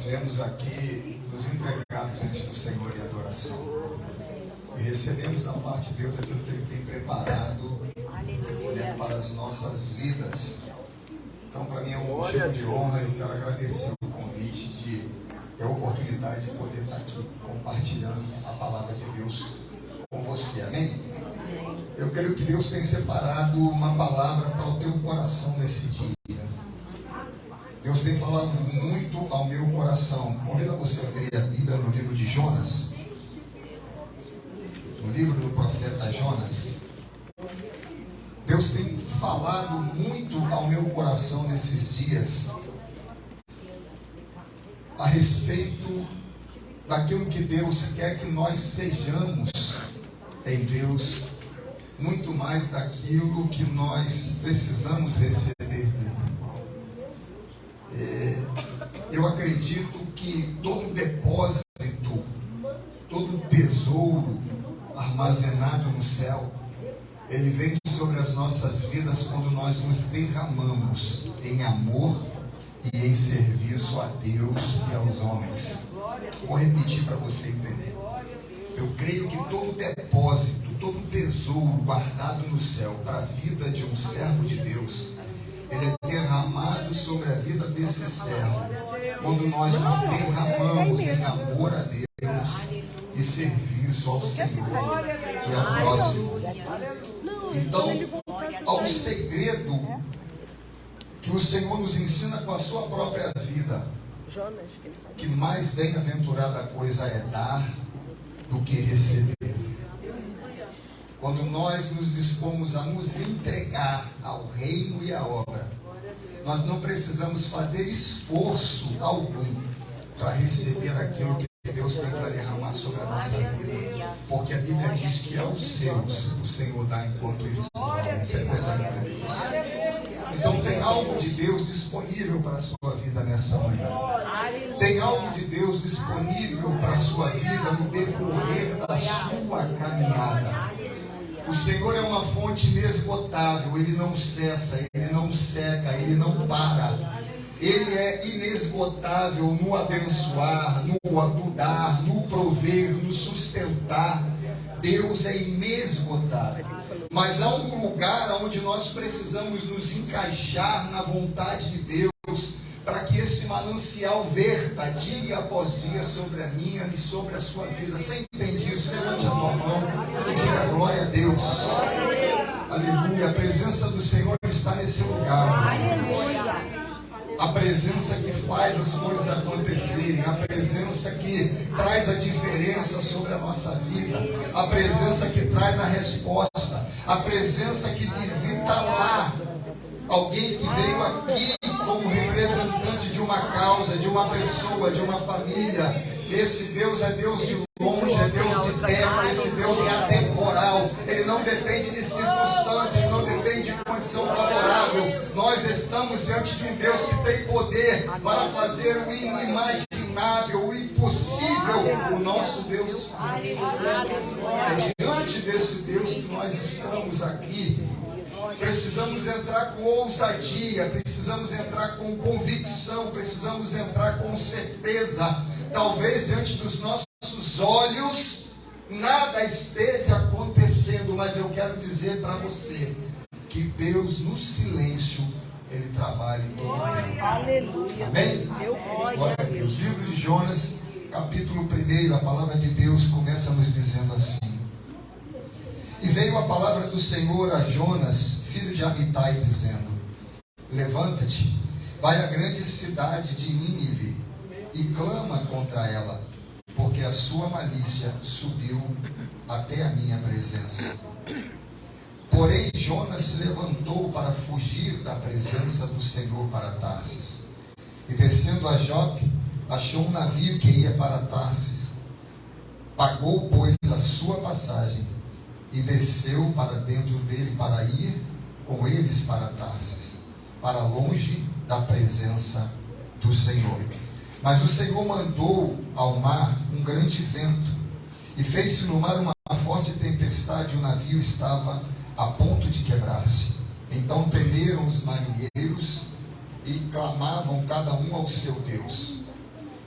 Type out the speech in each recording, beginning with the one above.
viemos aqui nos entregar diante do Senhor em adoração. E recebemos da parte de Deus aquilo que Ele tem preparado, né, para as nossas vidas. Então, para mim é um motivo de honra. Eu quero agradecer o convite de ter a oportunidade de poder estar aqui compartilhando a palavra de Deus com você. Amém? Eu creio que Deus tem separado uma palavra para o teu coração nesse dia. Deus tem falado muito ao meu coração. Convido você a abrir a Bíblia no livro de Jonas. No livro do profeta Jonas. Deus tem falado muito ao meu coração nesses dias a respeito daquilo que Deus quer que nós sejamos em Deus, muito mais daquilo que nós precisamos receber dele. Eu acredito que todo depósito, todo tesouro armazenado no céu, ele vem sobre as nossas vidas quando nós nos derramamos em amor e em serviço a Deus e aos homens. Vou repetir para você entender. Eu creio que todo depósito, todo tesouro guardado no céu para a vida de um servo de Deus, ele é derramado sobre a vida desse servo quando nós nos derramamos em amor a Deus e serviço ao Senhor e ao próximo. Então, há um segredo que o Senhor nos ensina com a sua própria vida, que mais bem-aventurada coisa é dar do que receber. Quando nós nos dispomos a nos entregar ao reino e à obra, nós não precisamos fazer esforço algum para receber aquilo que Deus tem para derramar sobre a nossa vida, porque a Bíblia diz que aos seus o Senhor dá enquanto eles dormem. Você consegue entender isso? Então tem algo de Deus disponível para a sua vida nessa manhã. Tem algo de Deus disponível para a sua vida no decorrer da sua caminhada. O Senhor é uma fonte inesgotável, Ele não cessa, Ele não seca, Ele não para. Ele é inesgotável no abençoar, no dar, no prover, no sustentar. Deus é inesgotável. Mas há um lugar onde nós precisamos nos encaixar na vontade de Deus, para que esse manancial verta dia após dia sobre a minha e sobre a sua vida. Você entende isso? Levante a tua mão e diga glória a Deus. Aleluia. A presença do Senhor está nesse lugar. A presença que faz as coisas acontecerem, a presença que traz a diferença sobre a nossa vida, a presença que traz a resposta, a presença que visita lá alguém que veio aqui como representante de uma causa, de uma pessoa, de uma família. Esse Deus é Deus de longe, é Deus de perto, esse Deus é atemporal. Ele não depende de circunstâncias, ele não depende de condição favorável. Nós estamos diante de um Deus que tem poder para fazer o inimaginável, o impossível. O nosso Deus faz. É diante desse Deus que nós estamos aqui. Precisamos entrar com ousadia, precisamos entrar com convicção, precisamos entrar com certeza. Talvez diante dos nossos olhos nada esteja acontecendo, mas eu quero dizer para você que Deus no silêncio, Ele trabalha em todo o tempo. Aleluia. Amém? Glória a Deus. Livro de Jonas, capítulo 1, a palavra de Deus começa nos dizendo assim: E veio a palavra do Senhor a Jonas, filho de Amitai, dizendo: Levanta-te, vai à grande cidade de Nínive e clama contra ela, porque a sua malícia subiu até a minha presença. Porém Jonas se levantou para fugir da presença do Senhor para Tarsis, e descendo a Jope, achou um navio que ia para Tarsis. Pagou, pois, a sua passagem e desceu para dentro dele para ir com eles para Tarsis, para longe da presença do Senhor. Mas o Senhor mandou ao mar um grande vento, e fez-se no mar uma forte tempestade, e o navio estava a ponto de quebrar-se. Então temeram os marinheiros e clamavam cada um ao seu Deus.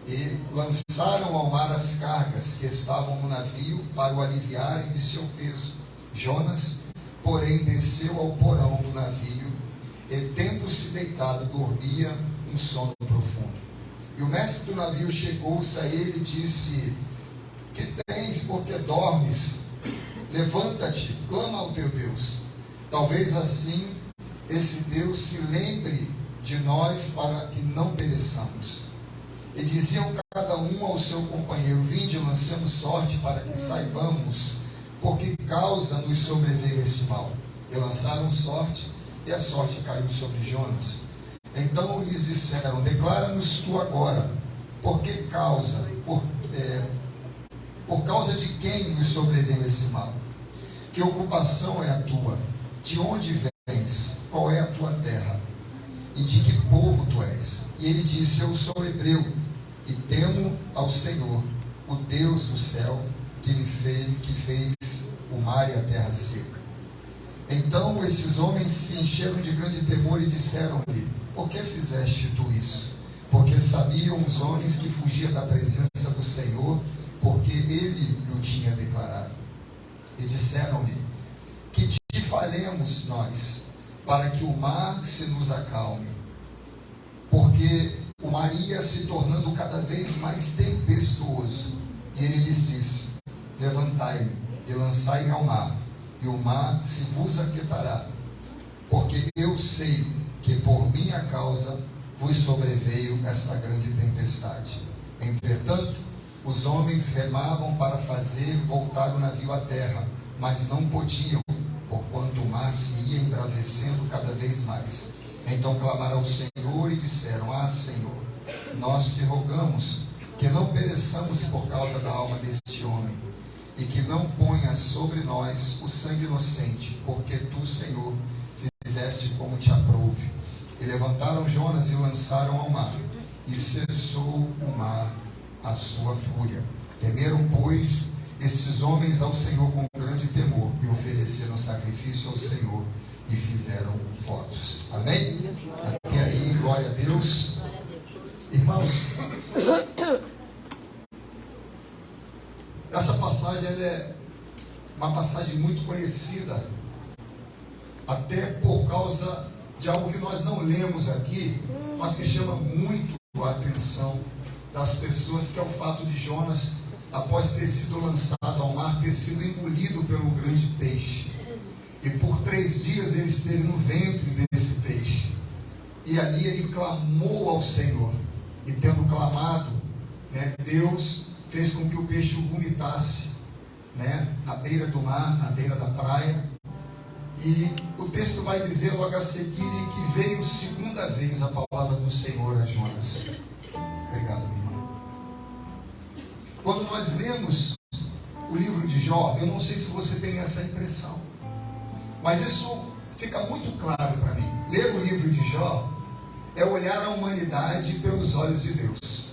e lançaram ao mar as cargas que estavam no navio para o aliviarem de seu peso. Jonas, porém, desceu ao porão do navio e, tendo-se deitado, dormia um sono profundo. E o mestre do navio chegou-se a ele e disse: que tens, porque dormes? Levanta-te, clama ao teu Deus. Talvez assim esse Deus se lembre de nós para que não pereçamos. E diziam cada um ao seu companheiro: vinde, lancemos sorte para que saibamos por que causa nos sobreveio esse mal. E lançaram sorte, e a sorte caiu sobre Jonas. Então lhes disseram: declara-nos tu agora, por que causa, por causa de quem nos sobreveio esse mal? Que ocupação é a tua? De onde vens? Qual é a tua terra? E de que povo tu és? E ele disse: eu sou hebreu, e temo ao Senhor, o Deus do céu, que fez o mar e a terra seca. Então esses homens se encheram de grande temor e disseram-lhe: por que fizeste tu isso? Porque sabiam os homens que fugia da presença do Senhor, porque ele o tinha declarado. E disseram-lhe: que te faremos nós, para que o mar se nos acalme? Porque o mar ia se tornando cada vez mais tempestuoso. E ele lhes disse: levantai-me e lançai-me ao mar, e o mar se vos aquietará. Porque eu sei que por minha causa vos sobreveio esta grande tempestade. Entretanto, os homens remavam para fazer voltar o navio à terra, mas não podiam, porquanto o mar se ia embravecendo cada vez mais. Então clamaram ao Senhor e disseram: ah, Senhor, nós te rogamos que não pereçamos por causa da alma deste homem, e que não ponhas sobre nós o sangue inocente, porque tu, Senhor, fizeste como te aprouve. E levantaram Jonas e o lançaram ao mar, e cessou o mar a sua fúria. Temeram, pois, estes homens ao Senhor com grande temor, e ofereceram sacrifício ao Senhor, e fizeram votos. Amém? Até aí, glória a Deus. Irmãos, essa passagem ela é uma passagem muito conhecida, até por causa de algo que nós não lemos aqui, mas que chama muito a atenção das pessoas, que é o fato de Jonas, após ter sido lançado ao mar, ter sido engolido pelo grande peixe. E por 3 dias ele esteve no ventre desse peixe. E ali ele clamou ao Senhor. E tendo clamado, Deus fez com que o peixe o vomitasse, na beira do mar, na beira da praia. E o texto vai dizer logo a seguir que veio segunda vez a palavra do Senhor a Jonas. Obrigado, meu irmão. Quando nós lemos o livro de Jó, eu não sei se você tem essa impressão, mas isso fica muito claro para mim. Ler o livro de Jó é olhar a humanidade pelos olhos de Deus.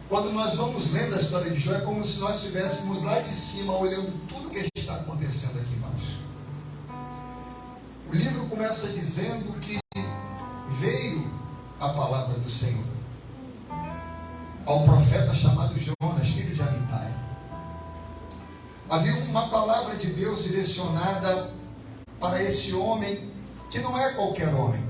Quando nós vamos lendo a história de Jó, é como se nós estivéssemos lá de cima olhando tudo que está acontecendo aqui embaixo. O livro começa dizendo que veio a palavra do Senhor ao profeta chamado Jonas, filho de Amitai. Havia uma palavra de Deus direcionada para esse homem, que não é qualquer homem.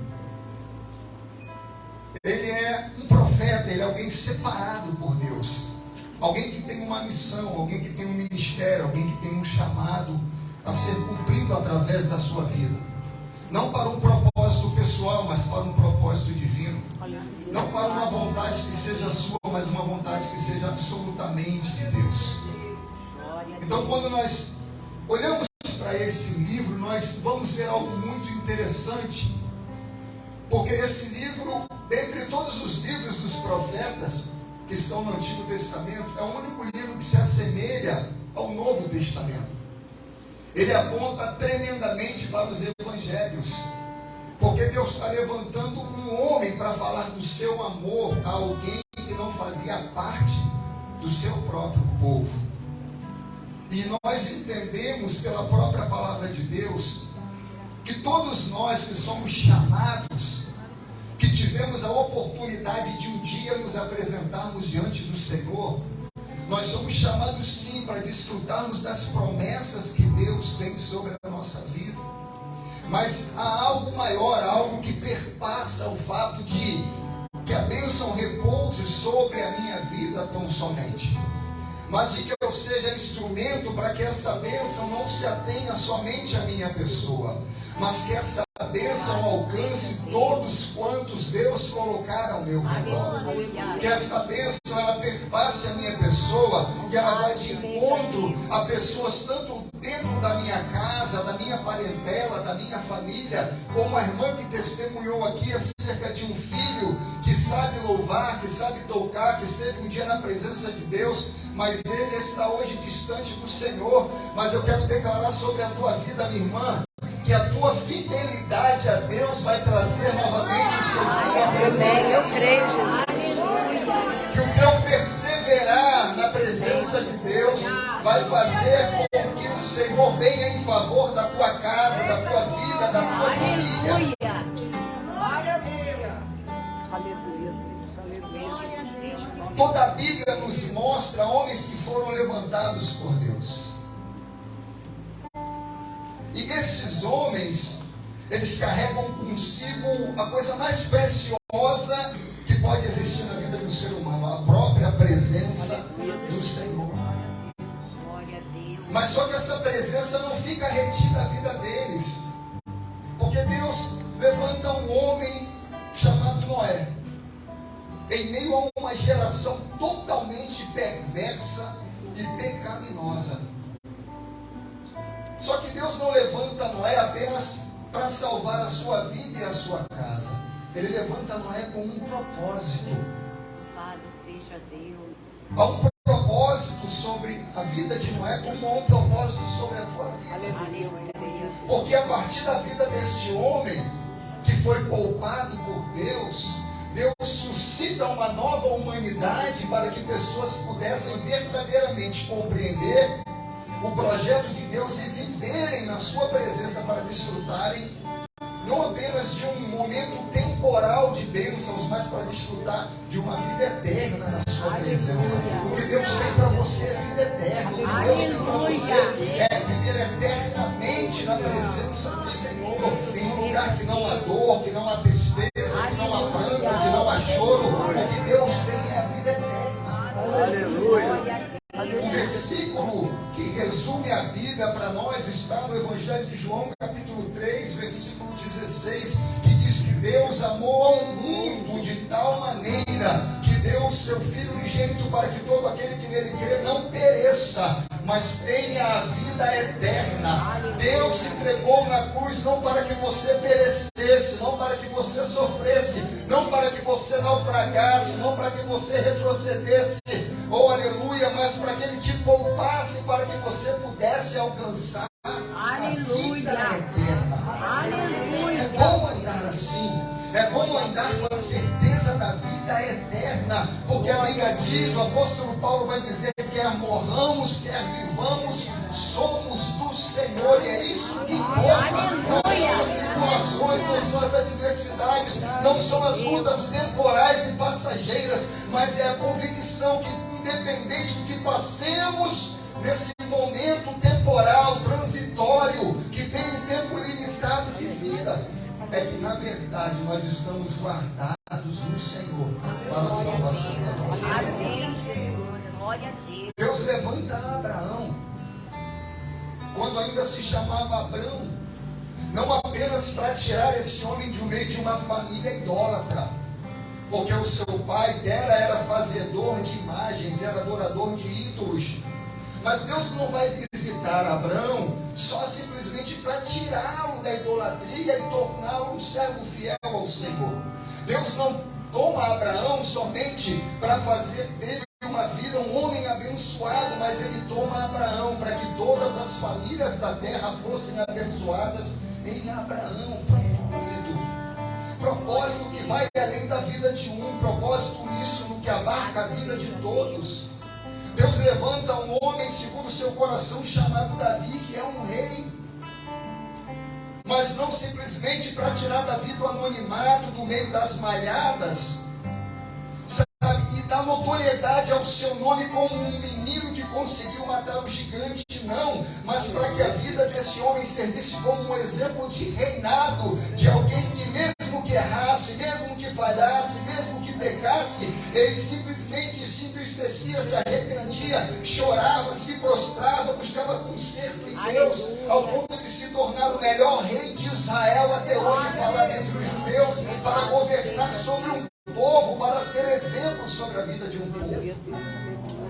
Ele é um profeta, ele é alguém separado por Deus, alguém que tem uma missão, alguém que tem um ministério, alguém que tem um chamado a ser cumprido através da sua vida. Não para um propósito pessoal, mas para um propósito divino. Não para uma vontade que seja sua, mas uma vontade que seja absolutamente de Deus. Então, quando nós olhamos para esse livro, nós vamos ver algo muito interessante, porque esse livro, dentre todos os livros dos profetas que estão no Antigo Testamento, é o único livro que se assemelha ao Novo Testamento. Ele aponta tremendamente para os evangelhos, porque Deus está levantando um homem para falar do seu amor a alguém que não fazia parte do seu próprio povo. E nós entendemos pela própria palavra de Deus que todos nós que somos chamados, que tivemos a oportunidade de um dia nos apresentarmos diante Nós somos chamados sim para desfrutarmos das promessas que Deus tem sobre a nossa vida. Mas há algo maior, algo que perpassa o fato de que a bênção repouse sobre a minha vida tão somente. Mas de que eu seja instrumento para que essa bênção não se atenha somente à minha pessoa, mas que essa bênção alcance todos quantos Deus colocar ao meu redor. Que essa bênção ela perpasse a minha pessoa, que ela vai de encontro a pessoas tanto dentro da minha casa, da minha parentela, da minha família, como a irmã que testemunhou aqui acerca de um filho que sabe louvar, que sabe tocar, que esteve um dia na presença de Deus, mas ele está hoje distante do Senhor. Mas eu quero declarar sobre a tua vida, minha irmã, que a tua fidelidade a Deus vai trazer novamente o seu filho à presença. Eu creio, Jesus. Que o teu perseverar na presença de Deus vai fazer com que o Senhor venha em favor da tua casa, da tua vida, da tua família. Toda a Bíblia nos mostra homens que foram levantados por Deus. E esses homens, eles carregam consigo a coisa mais preciosa que pode existir na vida do ser humano, a própria presença do Senhor. Mas só que essa presença não fica retida à vida deles, porque Deus levanta um homem chamado Noé, em meio a uma geração totalmente perversa e pecaminosa. Só que Deus não levanta Noé apenas para salvar a sua vida e a sua casa. Ele levanta Noé com um propósito. Louvado seja Deus. Há um propósito sobre a vida de Noé, como há um propósito sobre a tua vida. Aleluia. Porque a partir da vida deste homem, que foi poupado por Deus, Deus suscita uma nova humanidade para que pessoas pudessem verdadeiramente compreender o projeto de Deus e viverem na sua presença para desfrutarem não apenas de um momento temporal de bênçãos, mas para desfrutar de uma vida eterna na sua presença. O que Deus tem para você é vida eterna. O que Deus tem para você é viver eternamente na presença do Senhor, em um lugar que não há dor, que não há tristeza, que não há pranto, que não há choro. O que Deus tem é a vida eterna. Aleluia. Um versículo que resume a Bíblia para nós está no Evangelho de João, capítulo 3, versículo 16, que diz que Deus amou ao mundo de tal maneira que deu o seu Filho unigênito para que todo aquele que nele crê não pereça, mas tenha a vida eterna. Deus se entregou na cruz não para que você perecesse, não para que você sofresse, não para que você naufragasse, não para que você retrocedesse, oh aleluia, mas para que Ele te poupasse, para que você pudesse alcançar a vida eterna. Aleluia. É bom andar assim, é bom andar com a certeza da vida eterna, porque a Bíblia diz, o apóstolo Paulo vai dizer, quer morramos, quer vivamos, somos do Senhor, e é isso que importa. Não são as tribulações, não são as adversidades, não são as lutas temporais e passageiras, mas é a convicção que independente do que passemos nesse momento temporal, transitório, que tem um tempo limitado de vida, é que na verdade nós estamos guardados no Senhor para a salvação da nossa vida. Amém, Jesus. Glória a Deus. Deus levanta Abraão, quando ainda se chamava Abrão, não apenas para tirar esse homem de meio de uma família idólatra, porque o seu pai dela era fazedor de imagens, era adorador de ídolos. Mas Deus não vai visitar Abraão só simplesmente para tirá-lo da idolatria e torná-lo um servo fiel ao Senhor. Deus não toma Abraão somente para fazer dele uma vida, um homem abençoado, mas Ele toma Abraão para que todas as famílias da terra fossem abençoadas em Abraão. Propósito que vai além da vida de um, propósito nisso, no que abarca a vida de todos. Deus levanta um homem segundo o seu coração chamado Davi, que é um rei, mas não simplesmente para tirar Davi do anonimato, do meio das malhadas, sabe, e dar notoriedade ao seu nome como um menino que conseguiu matar o gigante, não, mas para que a vida desse homem servisse como um exemplo de reinado, de alguém que mesmo que errasse, mesmo que falhasse, mesmo que pecasse, ele simplesmente se entristecia, se arrependia, chorava, se prostrava, buscava conserto em Deus, ao ponto de se tornar o melhor rei de Israel até hoje, falado entre os judeus, para governar sobre um povo, para ser exemplo sobre a vida de um povo.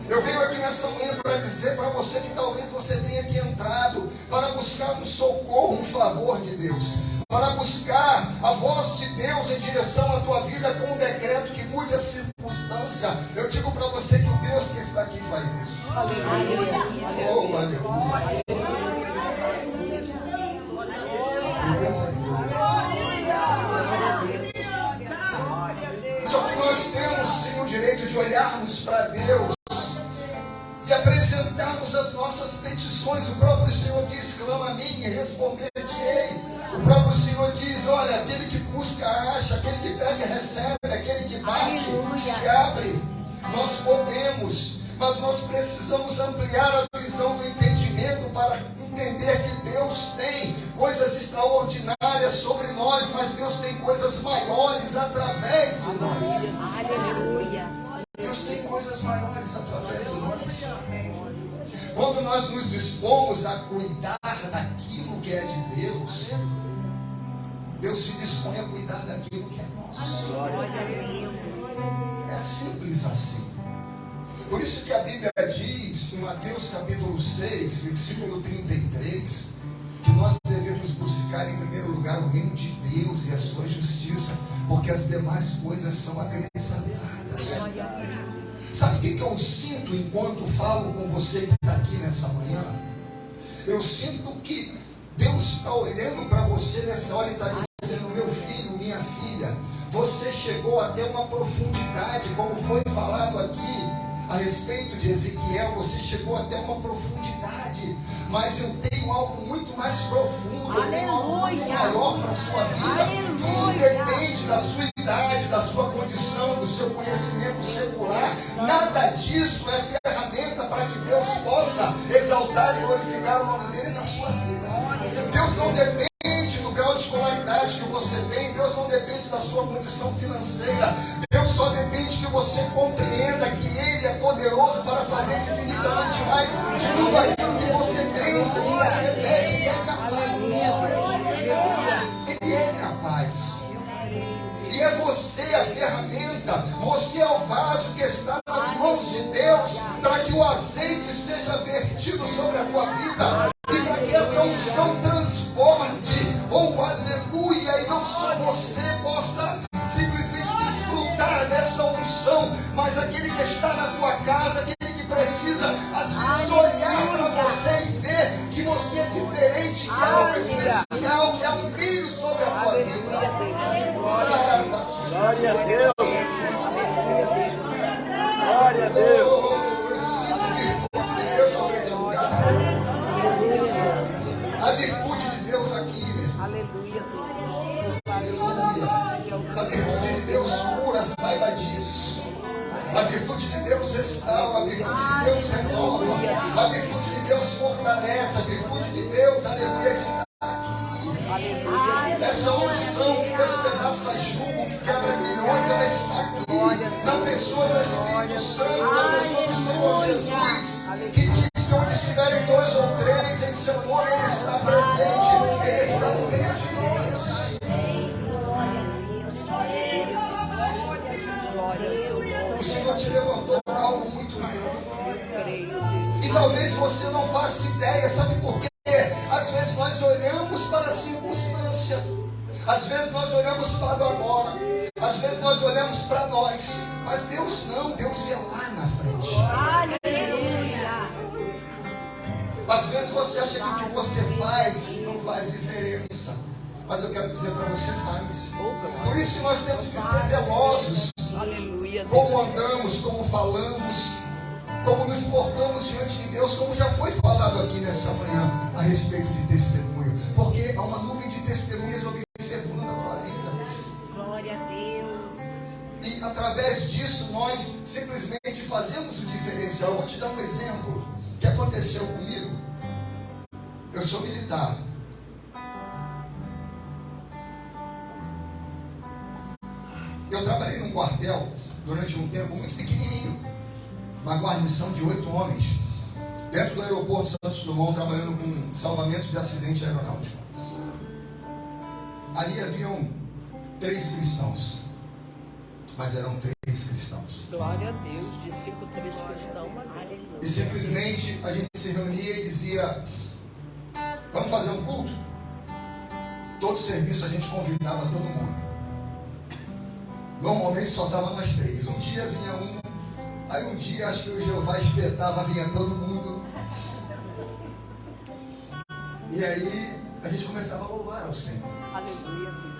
Eu venho aqui nessa manhã para dizer para você que talvez você tenha aqui entrado para buscar um socorro, um favor de Deus, para buscar a voz de Deus em direção à tua vida com um decreto que mude a circunstância. Eu digo para você que o Deus que está aqui faz isso. Aleluia. Oh, aleluia. Só que nós temos sim o direito de olharmos para Deus e apresentarmos as nossas petições. O próprio Senhor diz: clama a mim e responder-te-ei. O próprio Senhor diz: olha, aquele que busca acha, aquele que pega recebe, aquele que bate se abre. Nós podemos, mas nós precisamos ampliar a visão do entendimento para entender que Deus tem coisas extraordinárias sobre nós, mas Deus tem coisas maiores através de nós. Aleluia. Deus tem coisas maiores através de nós. Quando nós nos dispomos a cuidar daquilo que é de Deus, Deus se dispõe a cuidar daquilo que é nosso. Glória a Deus. É simples assim. Por isso que a Bíblia diz em Mateus capítulo 6, versículo 33, que nós devemos buscar em primeiro lugar o reino de Deus e a sua justiça, porque as demais coisas são acrescentadas. Sabe o que eu sinto enquanto falo com você que está aqui nessa manhã? Eu sinto que Deus está olhando para você nessa hora e está dizendo: meu filho, minha filha, você chegou até uma profundidade, como foi falado aqui a respeito de Ezequiel, você chegou até uma profundidade, mas eu tenho algo muito mais profundo, eu tenho algo muito maior para a sua vida, que independe da sua idade, da sua condição, do seu conhecimento secular. Nada disso é ferramenta para que Deus possa exaltar e glorificar o nome dele na sua vida. Deus não depende do grau de escolaridade que você tem, Deus não depende da sua condição financeira, Deus só depende que você compreenda que Ele é poderoso para fazer infinitamente mais de tudo aquilo que você pensa, que você pede. Ele é capaz. Ele é capaz. E é você a ferramenta, você é o vaso que está nas mãos de Deus, para que o azeite seja vertido sobre a tua vida, e para que essa unção transborde, oh aleluia, e não só você possa simplesmente desfrutar dessa unção, mas aquele que está na tua casa, aquele que precisa às vezes olhar para você e ver que você é diferente, que é algo especial, que há um brilho sobre a tua vida. Glória a Deus. Glória a Deus. Eu sinto a virtude de Deus sobre esse lugar. A virtude de Deus aqui. Aleluia. A virtude de Deus cura, saiba disso. A virtude de Deus restaura, a virtude de Deus renova, a virtude de Deus fortalece, a virtude de Deus, aleluia, está aqui. Essa unção que despedaça jugo, que quebra grilhões, ela está aqui. Na pessoa do Espírito Santo, na pessoa do Senhor Jesus, que diz que onde estiverem 2 ou 3 em seu nome, Ele está presente, Ele está no meio de nós. O Senhor te levantou para algo muito maior. E talvez você não faça ideia, sabe por quê? Às vezes nós olhamos para a circunstância, às vezes nós olhamos para o agora, às vezes nós olhamos para nós, mas Deus não, Deus vê lá na frente. Às vezes você acha que o que você faz não faz diferença, mas eu quero dizer para você, faz. Por isso que nós temos que ser zelosos, como andamos, como falamos, como nos portamos diante de Deus, como já foi falado aqui nessa manhã a respeito de testemunho, porque há uma nuvem de testemunhas observando a tua vida. Glória a Deus. E através disso nós simplesmente referencial. Eu vou te dar um exemplo que aconteceu comigo. Eu sou militar. Eu trabalhei num quartel durante um tempo muito pequenininho, uma guarnição de 8 homens, dentro do aeroporto Santos Dumont, trabalhando com salvamento de acidente aeronáutico. Ali haviam 3 cristãos, mas eram 3 cristãos. Glória a Deus, de 5, 3 cristãos. E simplesmente a gente se reunia e dizia: vamos fazer um culto? Todo serviço a gente convidava todo mundo. Normalmente só estava nós 3. Um dia vinha um, aí um dia acho que o Jeová espetava, vinha todo mundo. E aí a gente começava a louvar ao Senhor. Aleluia, Deus.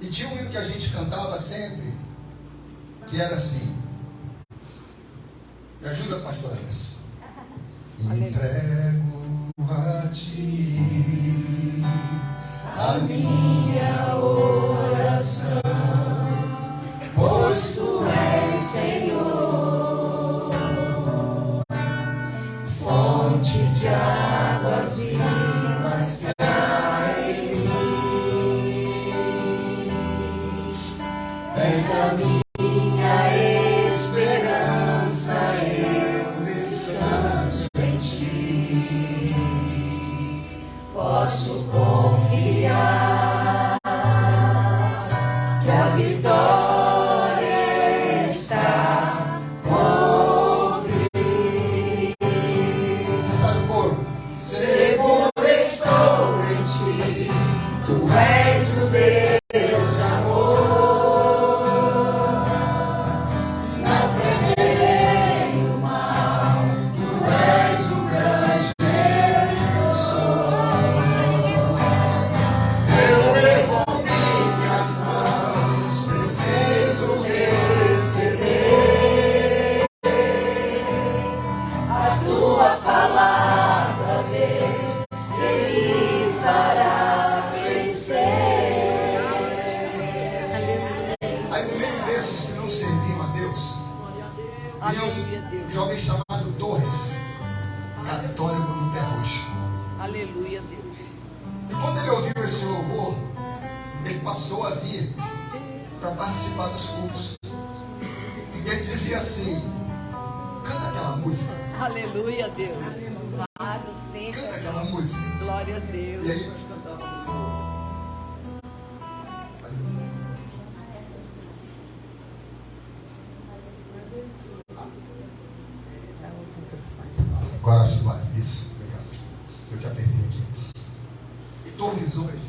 E tinha um hino que a gente cantava sempre, que era assim. Me ajuda, pastor Anderson. Entrego a ti a minha oração, pois tu és Senhor, fonte de águas vivas que há em mim. És a minha esperança, eu descanso em ti. Posso confiar que a vitória está por vir. Você sabe o coro? Seguro estou em ti, tu és o Deus de amor. Não temerei o mal, tu és o grande defensor. Eu levo minhas mãos, preciso receber a tua palavra, Deus, que me fará vencer. Aí no meio desses que não serviam a Deus, havia um jovem chamado Torres, católico no pé roxo. Aleluia, Deus. E quando ele ouviu esse louvor, ele passou a vir para participar dos cultos. E ele dizia assim: canta aquela música, Aleluia, Deus. Louvado seja canta aquela música. Glória a Deus. E aí nós cantávamos o... Agora acho que vai. Isso, obrigado. Eu te apertei aqui. E Torres hoje,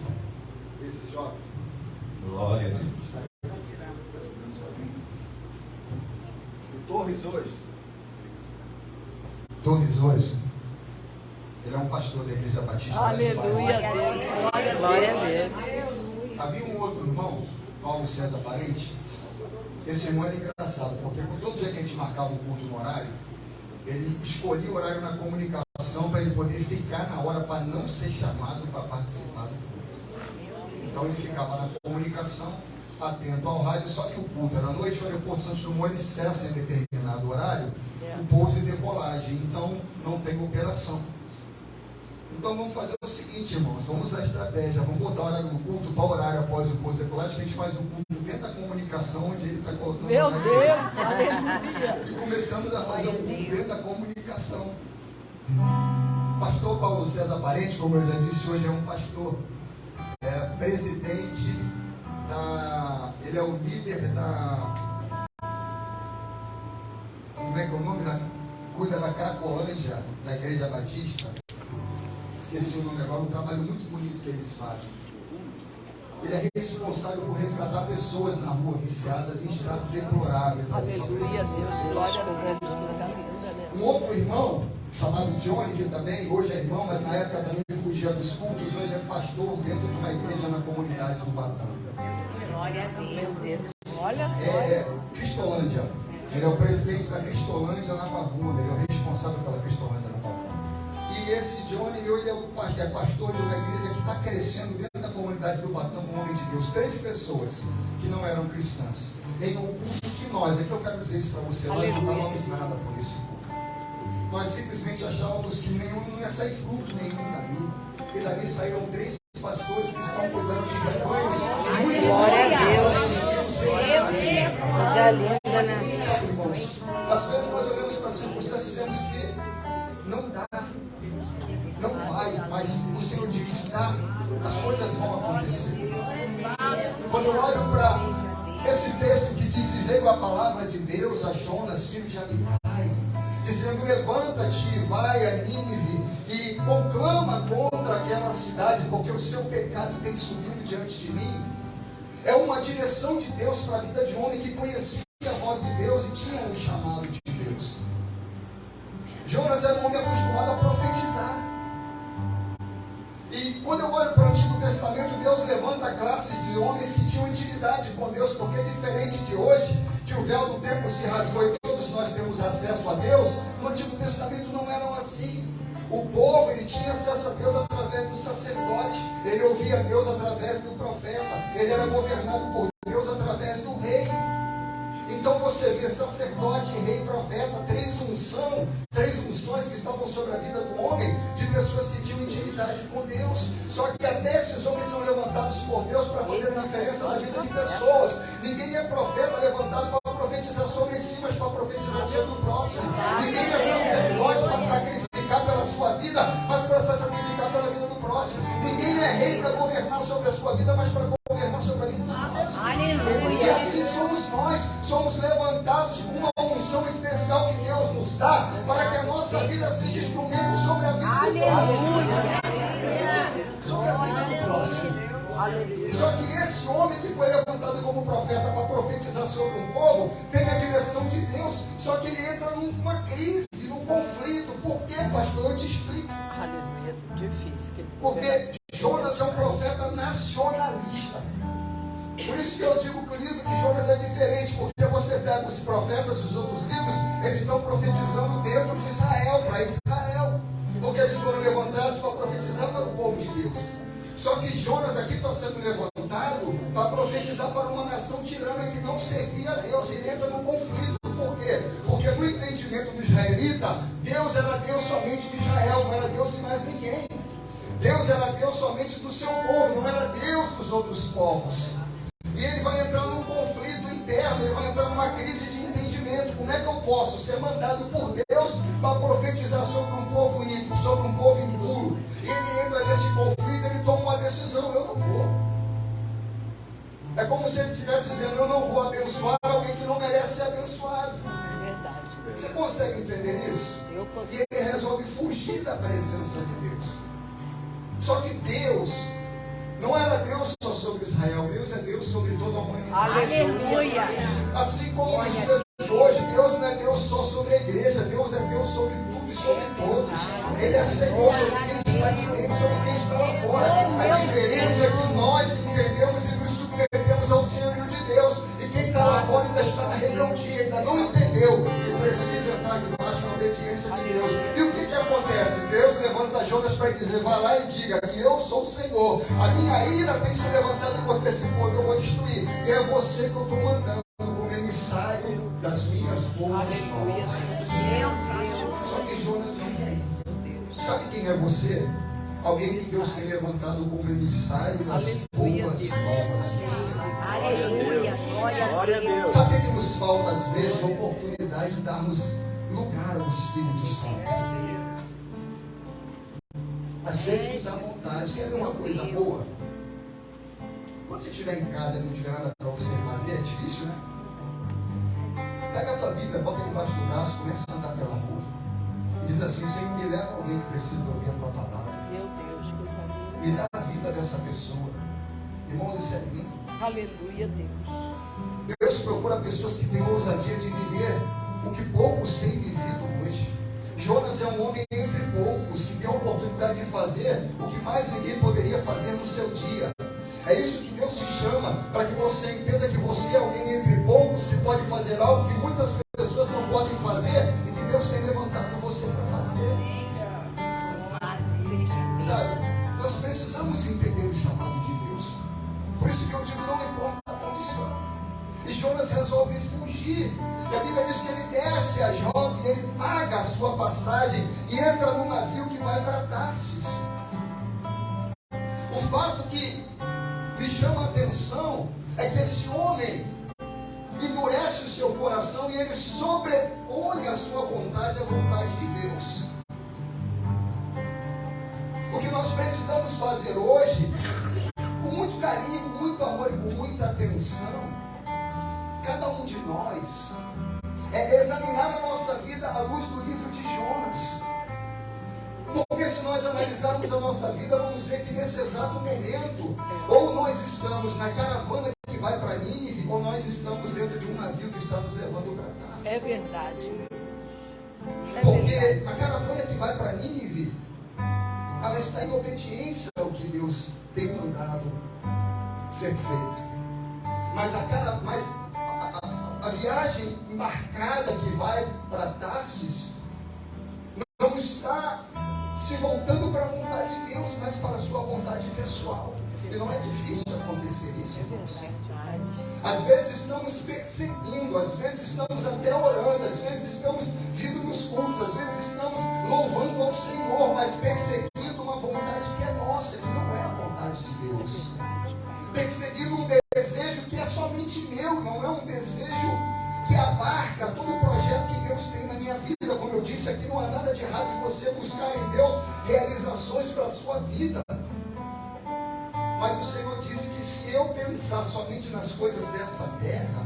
esse jovem. Glória a Deus. O Torres hoje, ele é um pastor da Igreja Batista. Aleluia, Deus. Glória a Deus. Havia um outro irmão, Paulo César Parente. Esse irmão era engraçado, porque todo dia que a gente marcava o culto no horário, ele escolhia o horário na comunicação para ele poder ficar na hora para não ser chamado para participar do culto. Então ele ficava na comunicação, atento ao rádio, só que o culto era à noite, o aeroporto Santos Dumont ele cessa em determinado horário, o pouso e decolagem, então não tem operação. Então vamos fazer o seguinte, irmãos, vamos usar a estratégia, vamos botar o horário do culto para o horário após o pouso e decolagem, que a gente faz o culto dentro da comunicação, onde ele está colocando. Meu Deus, aleluia. E começamos a fazer o culto dentro da comunicação. Pastor Paulo César Parente, como eu já disse, hoje é um pastor, presidente da... Ele é o líder da... Como é que é o nome? Cuida da Cracolândia, da Igreja Batista. Esqueci o nome agora, um trabalho muito bonito que eles fazem. Ele é responsável por resgatar pessoas na rua viciadas em estado deplorável. Aleluia, Deus. Glória a Deus. Coisa linda, né? Um outro irmão, chamado Johnny, que também hoje é irmão, mas na época também fugia dos cultos, hoje é pastor dentro de uma igreja na comunidade do Batão. glória a Deus. Olha só. Cristolândia. Ele é o presidente da Cristolândia na Pavuna, ele é o responsável pela Cristolândia na Pavuna. E esse Johnny, ele é pastor de uma igreja que está crescendo dentro da comunidade do Batão, um homem de Deus. 3 pessoas que não eram cristãs, em um culto que nós, é que eu quero dizer isso para você, nós não dávamos nada por esse povo. Nós simplesmente achávamos que nenhum não ia sair fruto nenhum dali. E dali saíram 3 pastores que estão cuidando de rebanhos. Glória a Deus. Coisa linda, né? Sabe, irmãos, às vezes nós olhamos para as circunstâncias e dizemos que não dá, não vai, mas o Senhor diz, tá, as coisas vão acontecer. Quando eu olho para esse texto que diz, e veio a palavra de Deus a Jonas, filho de Amitai, dizendo, levanta-te, vai a Nínive e conclama contra aquela cidade, porque o seu pecado tem subido diante de mim. É uma direção de Deus para a vida de um homem que conhecia a voz de Deus e tinha um chamado de Deus. Jonas era um homem acostumado a profetizar. E quando eu olho para o Antigo Testamento, Deus levanta classes de homens que tinham intimidade com Deus, porque é diferente de hoje, que o véu do templo se rasgou e todos nós temos acesso a Deus. No Antigo Testamento não eram assim. O povo, ele tinha acesso a Deus através do sacerdote, ele ouvia Deus através do profeta, ele era governado por Deus através do rei. Então você vê sacerdote, rei, profeta, 3 unções que estavam sobre a vida do homem, de pessoas que tinham intimidade com Deus. Só que até esses homens são levantados por Deus para fazer a diferença na vida de pessoas. Ninguém é profeta levantado para profetizar sobre si, mas para profetizar sobre o próximo. Ninguém é sacerdote para sacrificar pela sua vida, mas para sacrificar pela vida do próximo. Ninguém é rei para governar sobre a sua vida, mas para governar sobre a vida do próximo. Aleluia. E assim somos nós, somos levantados com uma unção especial que Deus nos dá, para que a nossa vida seja instrumento sobre a vida do próximo. Sobre a vida do próximo. Só que esse homem que foi levantado como profeta para profetizar sobre um povo, tem a direção de Deus, só que ele entra numa crise, num conflito. Por quê, pastor? Eu te explico. Aleluia, difícil. Porque Jonas é um profeta nacionalista. Por isso que eu digo que o livro de Jonas é diferente, porque você pega os profetas, os outros livros, eles estão profetizando dentro de Israel, para Israel. Porque eles foram levantados para profetizar para o povo de Deus. Só que Jonas aqui está sendo levantado para profetizar para uma nação tirana que não servia a Deus. Ele entra num conflito. Por quê? Porque no entendimento do israelita, Deus era Deus somente de Israel, não era Deus de mais ninguém. Deus era Deus somente do seu povo, não era Deus dos outros povos. E ele vai entrar num conflito interno, ele vai entrar numa crise de entendimento. Como é que eu posso ser mandado por Deus para profetizar sobre um povo ímpio, sobre um povo impuro? E ele entra nesse conflito, ele toma uma decisão: eu não vou. É como se ele estivesse dizendo: eu não vou abençoar alguém que não merece ser abençoado. É verdade. Você consegue entender isso? Eu consigo. E ele resolve fugir da presença de Deus. Só que Deus não era Deus só sobre Israel, Deus é Deus sobre toda a humanidade. Aleluia. Assim como nos dias de hoje, Deus não é Deus só sobre a igreja, Deus é Deus sobre tudo e sobre todos. Ele é Senhor sobre quem está aqui dentro, sobre quem está lá fora. A diferença é que nós entendemos e nos submetemos ao senhorio de Deus. E quem está lá fora ainda está na rebeldia, ainda não entendeu que precisa entrar debaixo da obediência de Deus. E o que acontece? Deus levanta Jonas para dizer: vá lá e diga que eu sou o Senhor. A minha ira tem se levantado contra esse povo, eu vou destruir. E é você que eu estou mandando como emissário das minhas boas novas. Só que Jonas não tem. Sabe quem é você? Alguém que Deus tem levantado como emissário das boas novas de você. Aleluia. Glória a Deus. Sabe o que nos falta às vezes? A oportunidade de darmos lugar ao Espírito Santo. Às vezes nos dá vontade. Quer ver uma coisa boa? Quando você estiver em casa e não tiver nada para você fazer, é difícil, né? Pega a tua Bíblia, bota debaixo do braço, começa a andar pela rua. E diz assim: Senhor, me leva alguém que precisa ouvir a tua palavra. Meu Deus, coisa linda. Me dá a vida dessa pessoa. Irmãos, isso é lindo. Aleluia, Deus. Deus procura pessoas que têm ousadia de viver o que poucos têm vivido hoje. Jonas é um homem entre poucos que tem a oportunidade de fazer o que mais ninguém poderia fazer no seu dia. É isso que Deus te chama, para que você entenda que você é alguém entre poucos que pode fazer algo que muitas pessoas não podem fazer e que Deus tem levantado você para fazer. Sabe? Nós precisamos entender o chamado de Deus. Por isso que eu digo: não importa a condição. E Jonas resolve fugir Bíblia diz que ele desce a Jope, ele paga a sua passagem e entra num navio que vai para Tarsis. O fato que me chama a atenção é que esse homem endurece o seu coração e ele sobrepõe a sua vontade à vontade de Deus. O que nós precisamos fazer hoje, com muito carinho, com muito amor e com muita atenção, cada um de nós, é examinar a nossa vida à luz do livro de Jonas. Porque se nós analisarmos a nossa vida, vamos ver que nesse exato momento, ou nós estamos na caravana que vai para Nínive, ou nós estamos dentro de um navio que está nos levando para Tarsis. É verdade. Porque a caravana que vai para Nínive, ela está em obediência ao que Deus tem mandado ser feito. Mas a viagem embarcada que vai para Tarsis não está se voltando para a vontade de Deus, mas para a sua vontade pessoal. E não é difícil acontecer isso, irmãos. Às vezes estamos perseguindo, às vezes estamos até orando, às vezes estamos vindo nos cultos, às vezes estamos louvando ao Senhor, mas perseguindo uma vontade que é nossa, que não é a vontade de Deus. Perseguindo um desejo que é somente meu, não é um desejo que abarca todo o projeto que Deus tem na minha vida. Como eu disse aqui, não há nada de errado em você buscar em Deus realizações para a sua vida. Mas o Senhor disse que se eu pensar somente nas coisas dessa terra,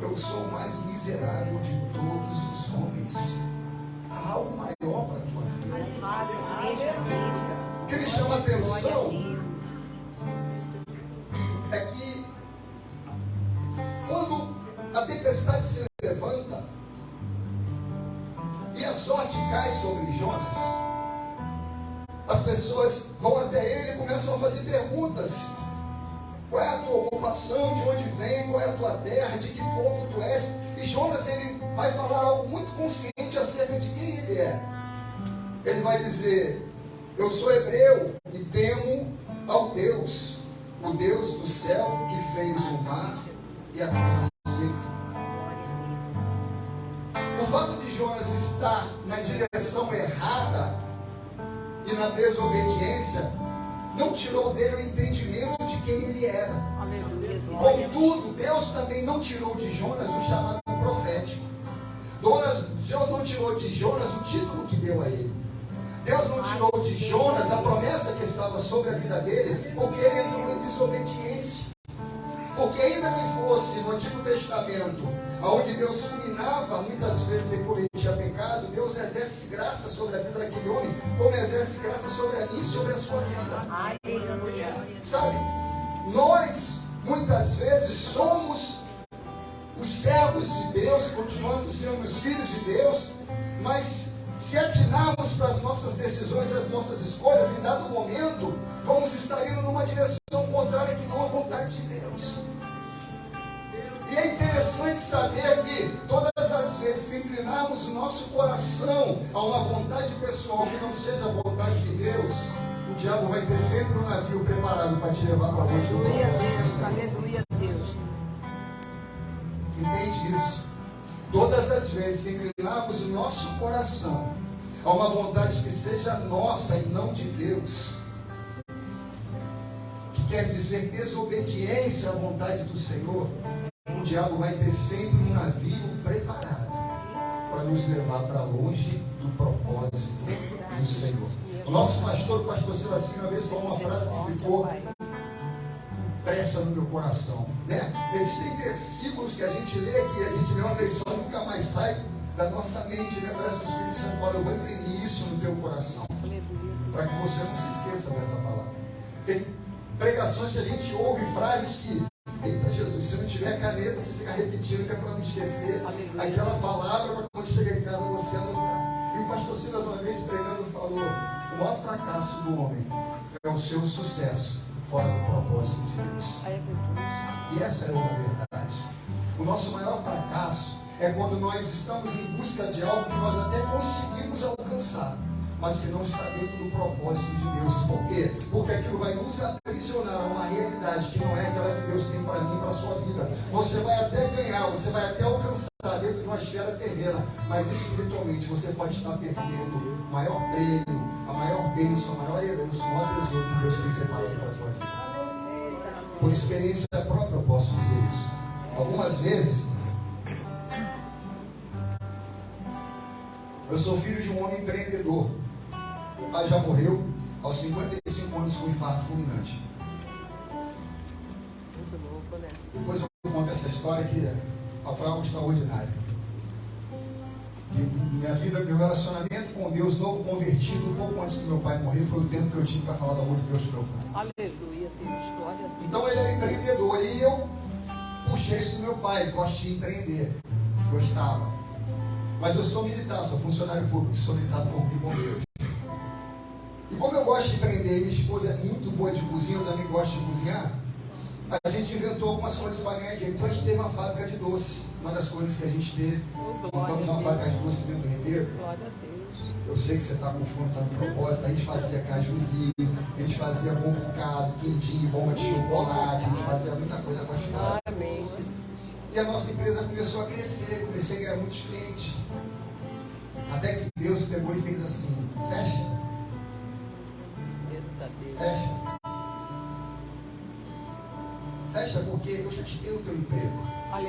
eu sou o mais miserável de todos os homens. Há algo maior para a tua vida. O que me chama a atenção é que quando a tempestade se levanta e a sorte cai sobre Jonas, as pessoas vão até ele e começam a fazer perguntas. Qual é a tua ocupação? De onde vem? Qual é a tua terra? De que povo tu és? E Jonas, ele vai falar algo muito consciente acerca de quem ele é. Ele vai dizer: eu sou hebreu e temo ao Deus, o Deus do céu que fez o mar e a terra seca. O fato de Jonas estar na direção errada e na desobediência não tirou dele o entendimento de quem ele era. Aleluia. Contudo, Deus também não tirou de Jonas o chamado profético. Deus não tirou de Jonas o título que deu a ele. Deus não tirou de Jonas a promessa que estava sobre a vida dele, porque ele entrou em desobediência. Porque ainda que fosse no Antigo Testamento, onde Deus fulminava muitas vezes ele cometia pecado, Deus exerce graça sobre a vida daquele homem, como exerce graça sobre a mim e sobre a sua vida. Sabe, nós muitas vezes somos os servos de Deus, continuando sendo os filhos de Deus, mas se atinarmos para as nossas decisões, as nossas escolhas, em dado momento, vamos estar indo numa direção contrária que não a vontade de Deus. E é interessante saber que todas as vezes que inclinarmos o nosso coração a uma vontade pessoal que não seja a vontade de Deus, o diabo vai ter sempre um navio preparado para te levar para longe do Aleluia, propósito do Deus. Senhor. Aleluia, Deus. Entende isso? Todas as vezes que inclinarmos o nosso coração a uma vontade que seja nossa e não de Deus, que quer dizer desobediência à vontade do Senhor, o diabo vai ter sempre um navio preparado para nos levar para longe do propósito do Senhor. O nosso pastor, o pastor Silas, uma vez falou uma frase que ficou impressa no meu coração, né? Existem versículos que a gente lê aqui, a gente lê uma vez só e nunca mais sai da nossa mente, né? Parece que o Espírito Santo fala: eu vou imprimir isso no teu coração, para que você não se esqueça dessa palavra. Tem pregações que a gente ouve, frases que, eita Jesus, se não tiver caneta, você fica repetindo, que é para não esquecer aquela palavra, para quando chegar em casa você anotar. E o pastor Silas, uma vez pregando, falou: o maior fracasso do homem é o seu sucesso fora do propósito de Deus. E essa é uma verdade. O nosso maior fracasso é quando nós estamos em busca de algo que nós até conseguimos alcançar, mas que não está dentro do propósito de Deus. Por quê? Porque aquilo vai nos aprisionar a uma realidade que não é aquela que Deus tem para mim, para a sua vida. Você vai até ganhar, você vai até alcançar, dentro de uma esfera terrena, mas espiritualmente você pode estar perdendo o maior prêmio, a maior bênção, a maior herança, o maior tesouro que Deus tem separado para a tua vida. Por experiência própria eu posso dizer isso. Algumas vezes eu sou filho de um homem empreendedor. Meu pai já morreu aos 55 anos com um infarto fulminante. Muito louco, né? Depois eu conto essa história que foi algo extraordinário. Que minha vida, meu relacionamento com Deus, novo convertido, um pouco antes do meu pai morrer, foi o tempo que eu tive para falar do amor de Deus para o meu pai. Aleluia, Deus, glória a Deus. Então ele era empreendedor e eu puxei isso do meu pai, gosto de empreender, gostava. Mas eu sou militar, sou funcionário público, sou militar do Corpo de Bombeiros. E como eu gosto de empreender, minha esposa é muito boa de cozinha, eu também gosto de cozinhar, a gente inventou algumas coisas para ganhar dinheiro. Então a gente teve uma fábrica de doce, uma das coisas que a gente teve. Montamos uma fábrica de doce dentro do Ribeiro. Glória a Deus. Eu sei que você está com fome, está no propósito. A gente fazia cajuzinho, a gente fazia bom bocado, quentinho, bomba de chocolate, a gente fazia muita coisa gostosa. Amém, Jesus. E a nossa empresa começou a crescer, comecei a ganhar muitos clientes. Até que Deus pegou e fez assim: fecha, Eita Deus. fecha. Fecha, porque eu já te dei o teu emprego.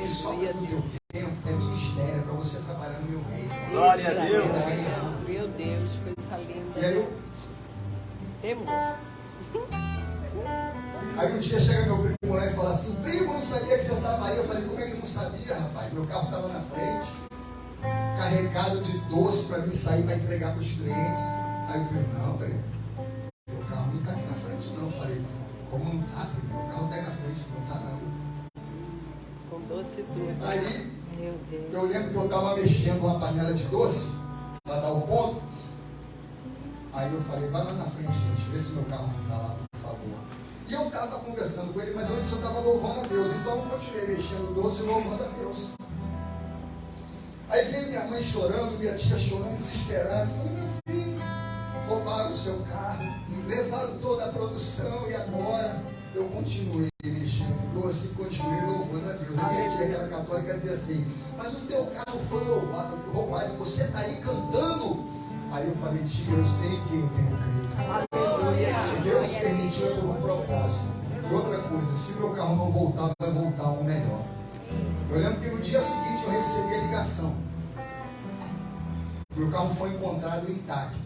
E só Aleluia, no teu tempo é ministério, para você trabalhar no meu reino. Glória a Deus. Meu Deus, coisa linda. E aí eu. Temor. Aí um dia chega meu primo lá e fala assim: primo, não sabia que você estava aí. Eu falei: como é que eu não sabia, rapaz? Meu carro estava na frente, carregado de doce para mim sair para entregar para os clientes. Aí o primo: não, primo, meu carro não está aqui na frente, não. Eu falei: como não está, primo? Meu carro está aí na frente, não está não. Com doce e tudo. Aí Meu Deus. eu lembro que eu estava mexendo uma panela de doce para dar o ponto. Aí eu falei: vai lá na frente, gente, vê se meu carro não está lá, por favor. E eu estava conversando com ele, mas antes eu estava louvando a Deus. Então eu continuei mexendo doce e louvando a Deus. Aí veio minha mãe chorando, minha tia chorando, desesperada. Eu falei: meu filho, roubaram o seu carro, levaram toda a produção e agora eu continuei mexendo doce e continuei louvando a Deus. A minha tia, que era católica, dizia assim: mas o teu carro foi louvado, roubaram, você está aí cantando. Aí eu falei: tia, eu sei que eu tenho crido. Aleluia. Se Deus permitiu por um propósito. E outra coisa, se meu carro não voltar, vai voltar um melhor. Eu lembro que no dia seguinte eu recebi a ligação. Meu carro foi encontrado intacto.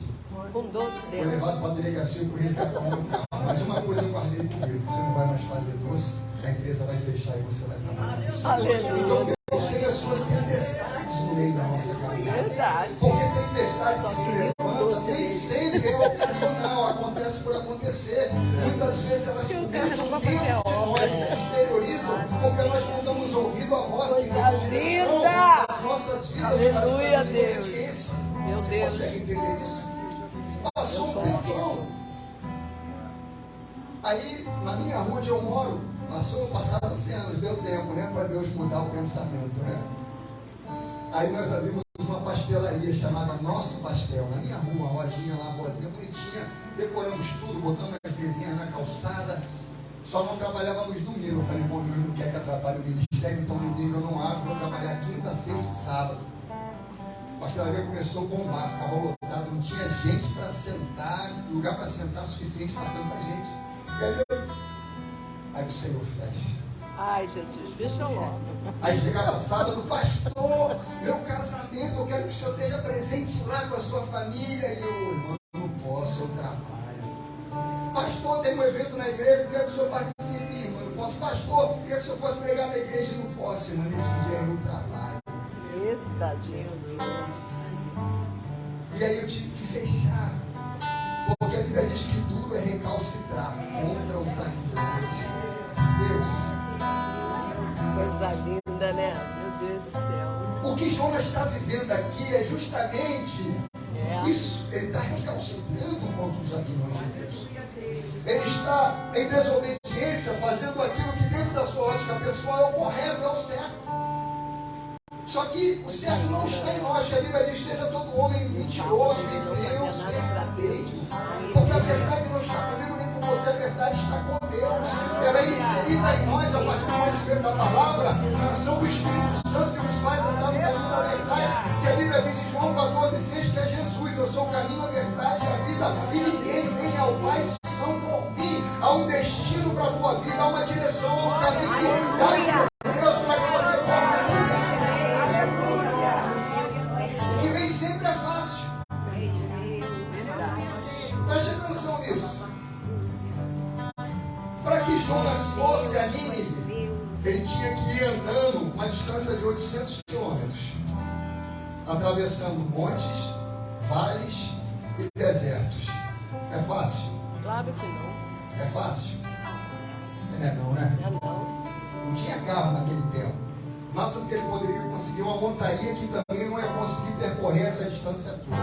Com doce Foi dentro. levado para a delegacia para resgatar o meu carro. Mas uma coisa eu guardei comigo: você não vai mais fazer doce, a empresa vai fechar e você vai trabalhar. Aleluia. Então Deus tem as suas tempestades no meio da nossa caminhada. Verdade. Porque tempestade que se levanta nem sempre é ocasional, acontece por acontecer. Muitas vezes elas começam dentro de nós e se exteriorizam porque nós não damos ouvido à voz que vem na direção linda! das nossas vidas. Aleluia, para estarmos em Deus. obediência. Meu Você Deus. consegue entender isso? Passou um tempão. Aí, na minha rua onde eu moro, passaram-se anos, deu tempo, né, para Deus mudar o pensamento, né? Aí nós abrimos uma pastelaria chamada Nosso Pastel, na minha rua, uma lojinha lá, boazinha, bonitinha, decoramos tudo, botamos as mesinhas na calçada, só não trabalhávamos domingo. Eu falei: bom, Deus não quer que atrapalhe o ministério, então domingo eu não abro, vou trabalhar quinta, sexta e sábado. A pastelaria começou a bombar, ficava lotado, não tinha gente para sentar, lugar para sentar suficiente para tanta gente. Aí o Senhor fecha. Ai, Jesus, fecha logo. Aí chegava sábado: pastor, meu casamento, eu quero que o senhor esteja presente lá com a sua família. E eu: irmão, não posso, eu trabalho. Pastor, tem um evento na igreja, eu quero que o senhor participe, irmão, não posso. Pastor, eu quero que o senhor fosse pregar na igreja, não posso, irmão, nesse dia eu trabalho. Eita, Jesus. E aí eu tive que fechar, porque a Bíblia diz que duro é recalcitrar contra os aguilhões de Deus. Coisa linda, né? Meu Deus do céu. O que Jonas está vivendo aqui é justamente isso. Ele está recalcitrando contra os aguilhões de Deus. Ele está em desobediência, fazendo aquilo que dentro da sua ótica pessoal é o correto, é o certo. Só que o certo não está em nós. A Bíblia diz: seja todo homem mentiroso, nem Deus verdadeiro. Porque a verdade não está comigo nem com você, a verdade está com Deus. Ela é inserida em nós a partir do conhecimento da palavra, na ação do Espírito Santo que nos faz andar no caminho da verdade. Que a Bíblia diz em João 14,6 que é Jesus, eu sou o caminho, a verdade e a vida, e ninguém vem ao Pai senão por mim. Há um destino para a tua vida, há uma direção, há um caminho. Dá Deus para que você possa ir. E nem sempre é fácil. Preste atenção nisso. Para que Jonas fosse a Nínive, ele tinha que ir andando uma distância de 800 quilômetros, atravessando montes, vales e desertos. É fácil? Claro que não. É fácil? Não, né? Não. Não tinha carro naquele tempo. O máximo que ele poderia conseguir uma montaria que também não ia conseguir percorrer essa distância toda.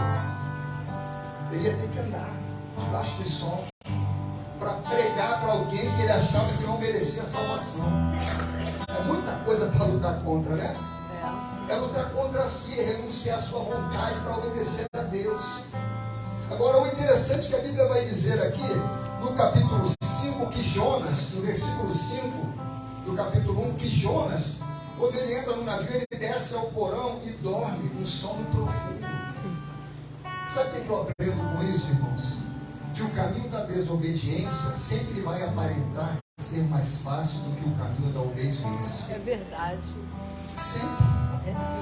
Ele ia ter que andar debaixo do sol para pregar para alguém que ele achava que não merecia salvação. É muita coisa para lutar contra, né? É lutar contra si, é renunciar à sua vontade para obedecer a Deus. Agora, o interessante é que a Bíblia vai dizer aqui, no capítulo 5, que Jonas, no versículo 5 do capítulo 1, que Jonas, quando ele entra no navio, ele desce ao porão e dorme um sono profundo. Sabe o que eu aprendo com isso, irmãos? Que o caminho da desobediência sempre vai aparentar ser mais fácil do que o caminho da obediência. É verdade. Sempre.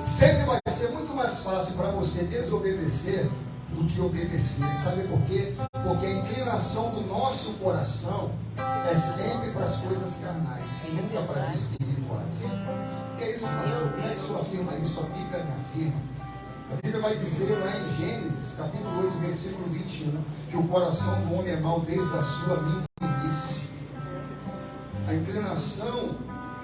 Sempre vai ser muito mais fácil para você desobedecer do que obedecer. Sabe por quê? Porque a inclinação do nosso coração é sempre para as coisas carnais e nunca para as espirituais. O que é isso, pastor? Como é que o senhor afirma isso? A Bíblia me afirma. A Bíblia vai dizer lá em Gênesis, capítulo 8, versículo 21, que o coração do homem é mau desde a sua meninice. A inclinação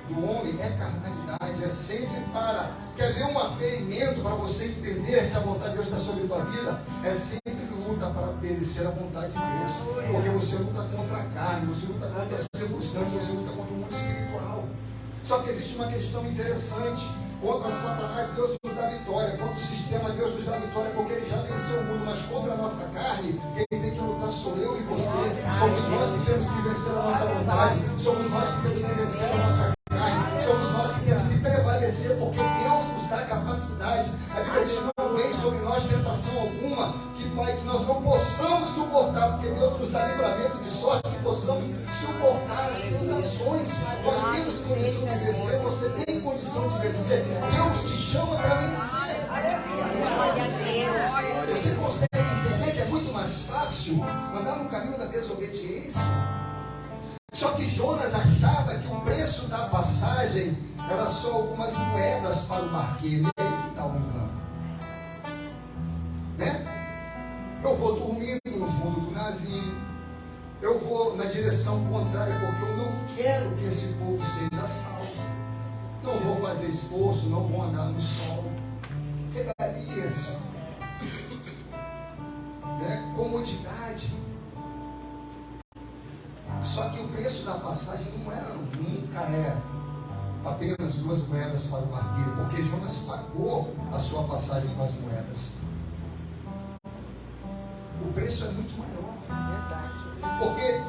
do homem é carnalidade, é sempre para... Quer ver um aferimento para você entender se a vontade de Deus está sobre a tua vida? É sempre luta para obedecer a vontade de Deus. Porque você luta contra a carne, você luta contra as circunstâncias, você luta contra o mundo espiritual. Só que existe uma questão interessante. Contra Satanás, Deus nos dá vitória. Contra o sistema, Deus nos dá vitória, porque Ele já venceu o mundo. Mas contra a nossa carne, quem tem que lutar sou eu e você. Somos nós que temos que vencer a nossa vontade. Somos nós que temos que vencer a nossa carne. Somos nós que temos que prevalecer, porque Deus nos dá capacidade. A Bíblia diz que não vem sobre nós tentação alguma, que nós não possamos suportar, porque Deus nos dá livramento de sorte que possamos suportar as tentações. Nós temos condição de vencer, você tem condição de vencer. Deus te chama para vencer. Você consegue entender que é muito mais fácil andar no caminho da desobediência? Só que Jonas achava que o preço da passagem era só algumas moedas para o barqueiro. E aí que está o engano, né? Eu vou dormindo no fundo do navio, eu vou na direção contrária, porque eu não quero que esse povo seja salvo. Não vou fazer esforço, não vou andar no sol. Regalias, né? Comodidade. Só que o preço da passagem nunca é apenas 2 moedas para o barqueiro, porque Jonas pagou a sua passagem com as moedas. O preço é muito maior. Porque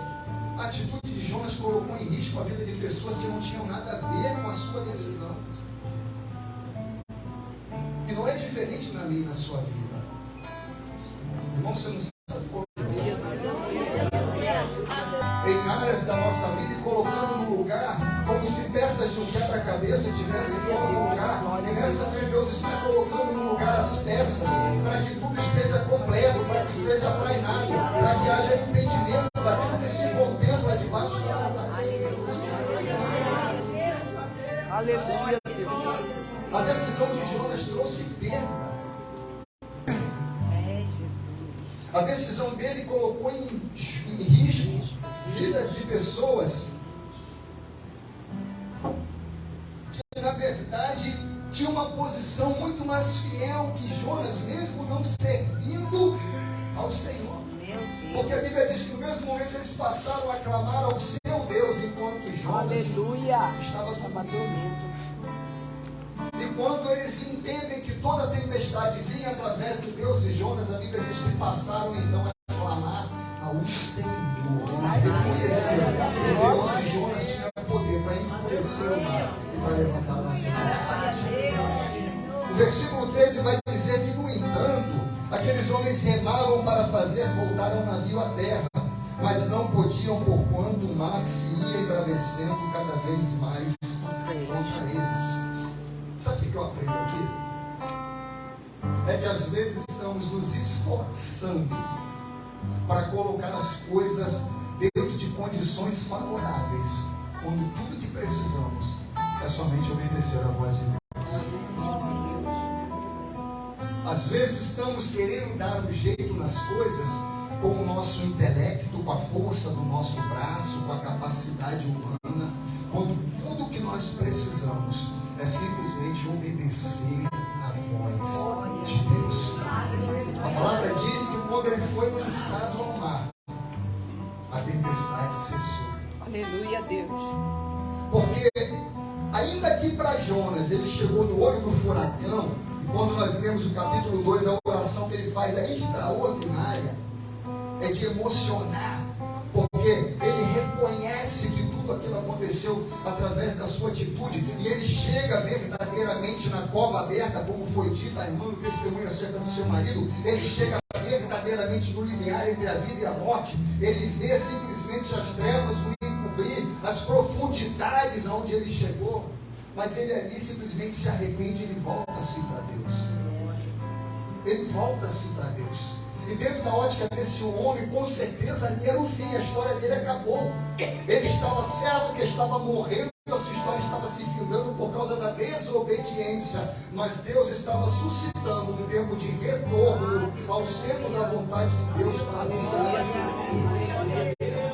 a atitude de Jonas colocou em risco a vida de pessoas que não tinham nada a ver com a sua decisão. E não é diferente na minha e na sua vida. Irmão, você não sabe como em áreas da nossa vida e colocando no lugar, como se peças de um quebra-cabeça tivessem fora do lugar. E nessa vez Deus está colocando no lugar as peças para que tudo esteja completo, para que esteja aplainado, para que haja entendimento daquilo que se contempla debaixo da vontade de Deus. Aleluia, Deus. A decisão de Jonas trouxe perda. A decisão dele colocou em risco vidas de pessoas que, na verdade, tinham uma posição muito mais fiel que Jonas, mesmo não servindo ao Senhor. Porque a Bíblia diz que no mesmo momento eles passaram a clamar ao seu Deus, enquanto Jonas estava dormindo. E quando eles entendem que toda a tempestade vinha através do Deus de Jonas, a Bíblia diz que passaram então a clamar ao Senhor. Eles Aqueles homens remavam para fazer voltar o navio à terra, mas não podiam, porquanto o mar se ia embravecendo cada vez mais contra eles. Sabe o que eu aprendo aqui? É que às vezes estamos nos esforçando para colocar as coisas dentro de condições favoráveis, quando tudo que precisamos é somente obedecer a voz de Deus. Às vezes estamos querendo dar um jeito nas coisas com o nosso intelecto, com a força do nosso braço, com a capacidade humana, quando tudo que nós precisamos é simplesmente obedecer a voz de Deus. A palavra diz que quando ele foi lançado ao mar, a tempestade cessou. Aleluia, Deus. Porque ainda que para Jonas ele chegou no olho do furacão, e quando nós lemos o capítulo 2, a oração que ele faz é extraordinária, é de emocionar, porque ele reconhece que tudo aquilo aconteceu através da sua atitude, e ele chega verdadeiramente na cova aberta, como foi dito, a irmã testemunha acerca do seu marido, ele chega verdadeiramente no limiar entre a vida e a morte, ele vê simplesmente as trevas o encobrir, as profundidades aonde ele chegou, mas ele ali simplesmente se arrepende e ele volta-se para Deus. Ele volta-se para Deus. E dentro da ótica desse homem, com certeza ali era o fim, a história dele acabou. Ele estava certo que estava morrendo, a sua história estava se findando por causa da desobediência, mas Deus estava suscitando um tempo de retorno ao centro da vontade de Deus para a vida dele.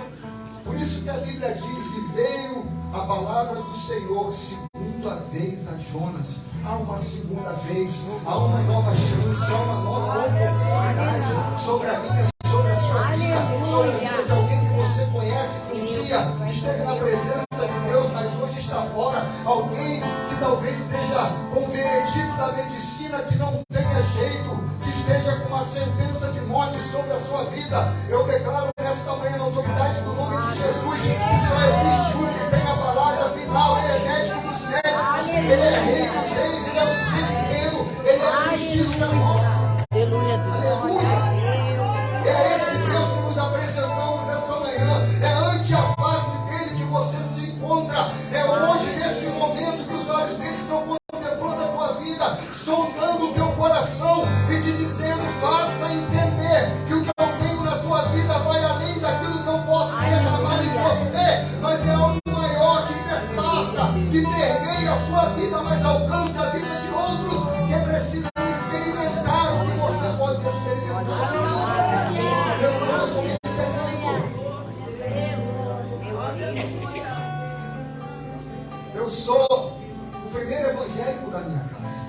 Por isso que a Bíblia diz que veio a palavra do Senhor segunda vez a Jonas. Há uma segunda vez, há uma nova chance, há uma nova oportunidade sobre a minha, sobre a sua vida, sobre a vida de alguém que você conhece, que um dia esteve na presença de Deus, mas hoje está fora. Alguém que talvez esteja com o veredito da medicina que não tenha jeito, que esteja com uma sentença de morte sobre a sua vida. Eu declaro nesta manhã, na autoridade do nome de Jesus, que só existe um que tem a palavra final. Ele é médico dos médicos, ele é rei dos reis, ele é o discípulo, ele é a justiça nossa. Aleluia. Aleluia. É esse Deus que nos apresentamos essa manhã. É ante a face dele que você se encontra. É hoje, nesse momento, que os olhos dele estão contemplando a tua vida, sondando o teu coração e te dizendo: faça entender que o que eu tenho na tua vida vai além daquilo que eu posso derramar em você, mas é algo maior que perpassa, que permeia a sua vida, mas alcança a vida de outros que precisam experimentar o que você pode experimentar. Meu Deus, como isso é lindo. Eu sou o primeiro evangélico da minha casa.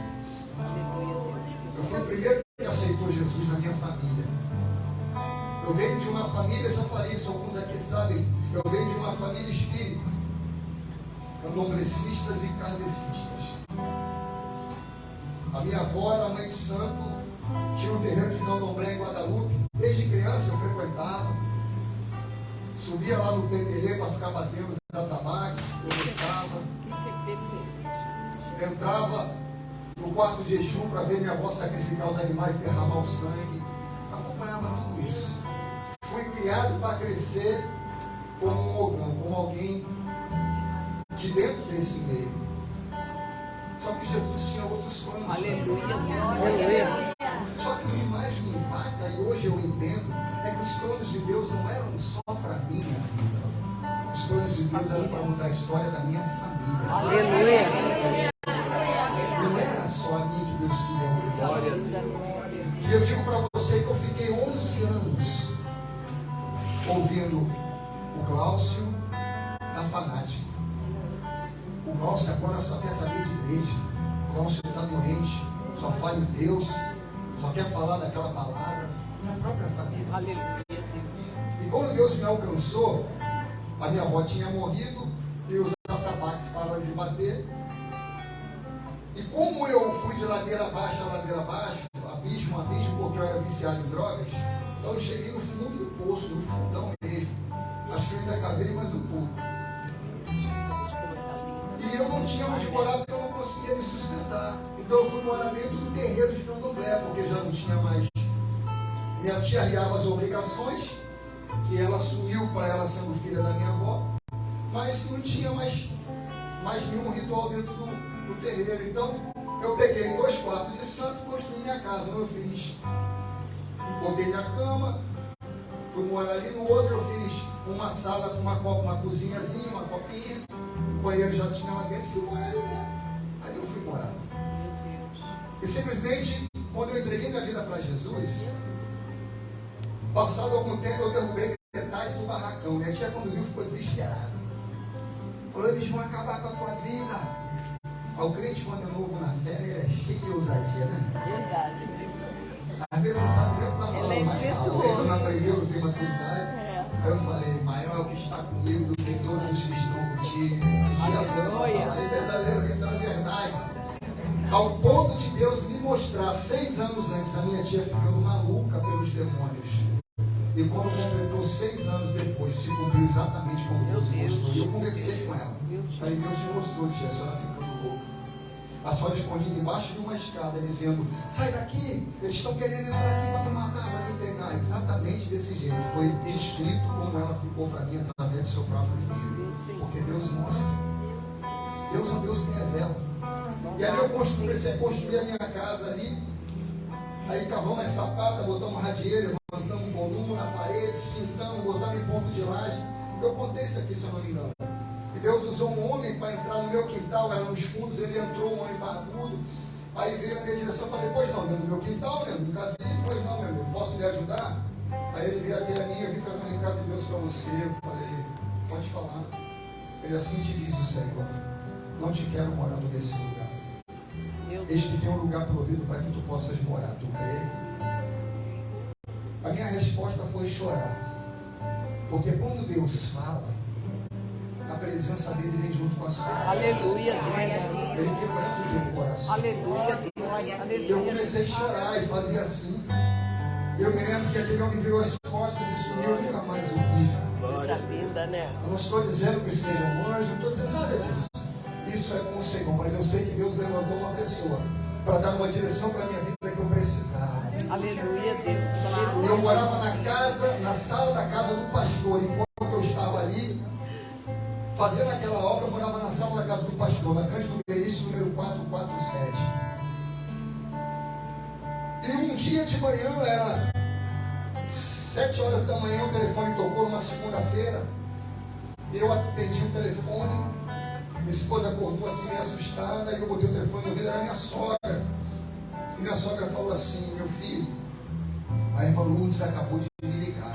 Eu fui o primeiro que aceitou Jesus na minha família. Eu venho de uma família, já falei isso, alguns aqui sabem, eu venho de uma família espírita, candomblecistas e kardecistas. A minha avó era mãe de santo, tinha um terreiro de candomblé em Guadalupe. Desde criança eu frequentava, subia lá no PPL para ficar batendo os atabaques, eu gostava. Entrava no quarto de jejum para ver minha avó sacrificar os animais e derramar o sangue. Acompanhava tudo isso. Fui criado para crescer como um ogã, como alguém de dentro desse meio. Só que Jesus tinha outros planos. Aleluia. Só que o que mais me impacta, e hoje eu entendo, é que os planos de Deus não eram só para a minha vida. Os planos de Deus eram para mudar a história da minha família. Aleluia. Não era só a mim que Deus queria mudar. E eu digo para você que eu fiquei 11 anos ouvindo o Glaucio da Fanática. O Glaucio agora só quer saber de igreja. O Glaucio está doente, só fala em Deus, só quer falar daquela palavra. Minha própria família. Aleluia. E quando Deus me alcançou, a minha avó tinha morrido e os atabaques pararam de bater. E como eu fui de ladeira abaixo a ladeira abaixo, abismo a abismo, porque eu era viciado em drogas, então eu cheguei no fundo do poço, no fundão mesmo. Acho que eu ainda cavei mais um pouco. E eu não tinha onde morar porque eu não conseguia me sustentar. Então eu fui morar dentro do terreiro de candomblé, porque já não tinha mais Minha tia arriava as obrigações, que ela assumiu para ela sendo filha da minha avó, mas não tinha mais nenhum ritual dentro do terreiro. Então, eu peguei 2 quartos de santo e construí minha casa. Eu fiz, botei minha cama, fui morar ali. No outro eu fiz uma sala com uma cozinhazinha, uma copinha, o banheiro já tinha lá dentro, fui morar ali dentro. Ali eu fui morar. E simplesmente, quando eu entreguei minha vida para Jesus, passado algum tempo eu derrubei metade do barracão. Minha tia, quando viu, ficou desesperada. Falou: eles vão acabar com a tua vida. O crente, quando é novo na fé, ele é cheio de ousadia, né? Verdade. Às vezes não sabe nem o que está falando, Ele é mas fala. impetuoso. Ele não aprendeu, não tem maturidade. Aí eu falei: maior é o que está comigo do que todos os que estão contigo. Aleluia. Aí verdadeiramente era verdade. Ao ponto de Deus me mostrar 6 anos antes a minha tia ficando maluca pelos demônios. E quando completou 6 anos depois, se cumpriu exatamente como Deus me mostrou. E eu conversei com ela. Aí Deus me mostrou: tia, a senhora ficando louca. A senhora escondida embaixo de uma escada, dizendo: sai daqui, eles estão querendo entrar aqui para me matar, para me pegar. Exatamente desse jeito. Foi descrito como ela ficou para mim através do seu próprio filho. Porque Deus mostra. Deus é um Deus que revela. E aí eu comecei a construir a minha casa ali. Aí cavamos essa pata, botamos radieira, levantamos um volume na parede, cintamos, botamos em ponto de laje. Eu contei isso aqui, se eu não me engano. E Deus usou um homem para entrar no meu quintal, era nos fundos, ele entrou, um homem barbudo. Aí veio na minha direção, eu falei: pois não, dentro do meu quintal, dentro do casinho, pois não, meu amigo, posso lhe ajudar? Aí ele veio até a mim, eu vim trazer um recado de Deus para você. Eu falei: pode falar. Ele: assim te diz o Senhor, não te quero morando nesse lugar. Eis que tem um lugar provido para que tu possas morar. Tu crê? A minha resposta foi chorar. Porque quando Deus fala, a presença dele vem junto com as palavras. Aleluia, Deus. Ele quebranta o teu coração. Aleluia, Deus. Eu Aleluia. comecei a chorar e fazia assim. Eu me lembro que aquele homem virou as costas e sumiu, eu nunca mais ouvi. Coisa linda, né? Eu não estou dizendo que seja um anjo, não estou dizendo nada disso. Isso é com o Senhor, mas eu sei que Deus levantou uma pessoa para dar uma direção para a minha vida que eu precisava. Aleluia, Deus. Eu Aleluia. morava na sala da casa do pastor. Enquanto eu estava ali fazendo aquela obra, eu morava na sala da casa do pastor, na Cândido Benício, número 447. E um dia de manhã, era 7 horas da manhã, o telefone tocou numa segunda-feira. Eu atendi o telefone. Minha esposa acordou assim, meio assustada, e eu botei o telefone no ouvido, era minha sogra. E minha sogra falou assim: meu filho, a irmã Lourdes acabou de me ligar.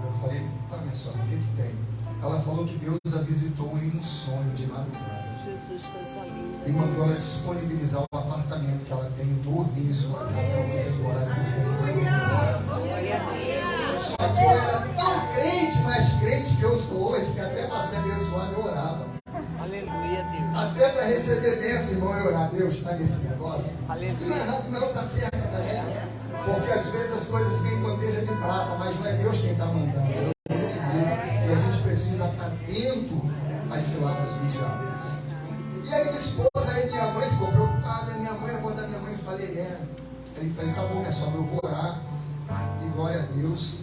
Eu falei: tá, minha sogra, o que tem? Ela falou que Deus a visitou em um sonho de madrugada. Jesus, coisa linda. E mandou ela disponibilizar o apartamento que ela tem novinho em sua casa para você morar. Só que eu era tão crente, mais crente que eu sou hoje, que até para ser abençoado eu orava. Aleluia, Deus. Até para receber bênção, irmão, eu orar. Deus, está nesse negócio? Aleluia. Não é errado, não, está certo também. Porque às vezes as coisas vêm em bandeja de prata, mas não é Deus quem está mandando. É o e a gente precisa estar atento às ciladas do diabo. E aí minha esposa, aí minha mãe ficou preocupada. Minha mãe, a voz da minha mãe, eu falei: Aí falei: tá bom, minha sogra, eu vou orar. E glória a Deus.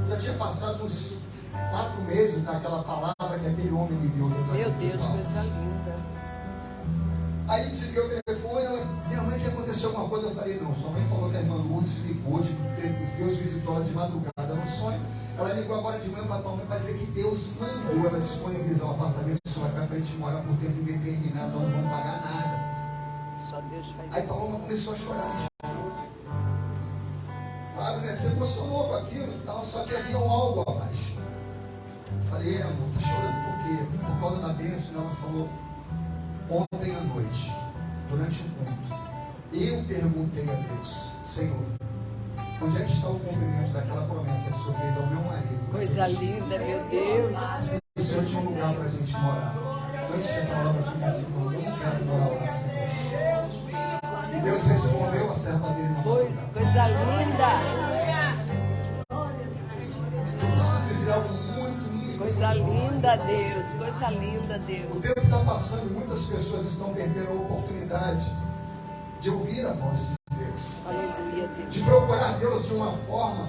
Já tinha passado uns 4 meses daquela palavra que aquele homem me deu. Meu Deus, coisa linda. Aí desliguei o telefone, minha mãe, que aconteceu alguma coisa? Eu falei: não, sua mãe falou que a irmã Lourdes ligou, Deus visitou ela de madrugada no sonho. Ela ligou agora de manhã para a tua mãe para dizer que Deus mandou ela disponibilizar um apartamento em sua casa para a gente morar por tempo indeterminado, nós não vamos pagar nada. Só Deus faz Aí isso. Paloma começou a chorar. Claro, né? Se emocionou com aquilo e tal, só que havia algo abaixo. Eu falei: amor, tá chorando por quê? Por causa da bênção. Ela falou: ontem à noite, durante o culto, eu perguntei a Deus: Senhor, onde é que está o cumprimento daquela promessa que o Senhor fez ao meu marido? Coisa linda, meu Deus. O Senhor tinha um lugar para a gente morar. Antes que a palavra ficasse pronta, eu não quero morar lá, Senhor. E Deus respondeu a serva dele. Coisa linda. Eu preciso dizer algo muito. Coisa linda, Deus. Coisa linda, O Deus. tempo está passando e muitas pessoas estão perdendo a oportunidade de ouvir a voz de Deus. Aleluia, Deus. Deus de uma forma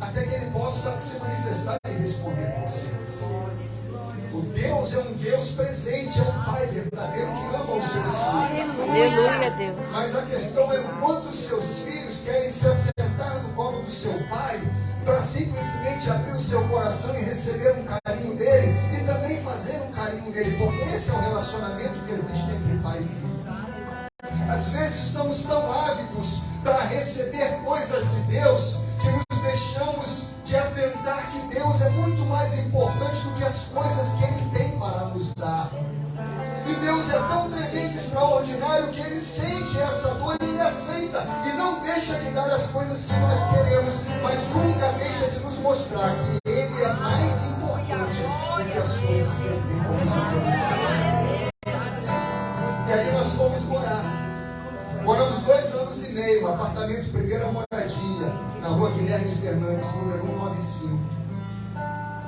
até que Ele possa se manifestar e responder a você. O Deus é um Deus presente, é um Pai verdadeiro que ama os seus filhos. Aleluia, Deus. Mas a questão é quando os seus filhos querem se assentar no colo do seu pai para simplesmente abrir o seu coração e receber um carinho dele e também fazer um carinho dele, porque esse é o relacionamento que existe entre pai e filho. Às vezes estamos tão ávidos para receber coisas de Deus que nos deixamos de atentar que Deus é muito mais importante do que as coisas que Ele tem para nos dar. E Deus é tão tremendo e extraordinário que Ele sente essa dor e Ele aceita. E não deixa de dar as coisas que nós queremos, mas nunca deixa de nos mostrar que Ele é mais importante do que as coisas que Ele tem para nos oferecer. E ali nós fomos morar. Moramos 2 anos e meio, apartamento primeira moradia, na rua Guilherme Fernandes, número 195.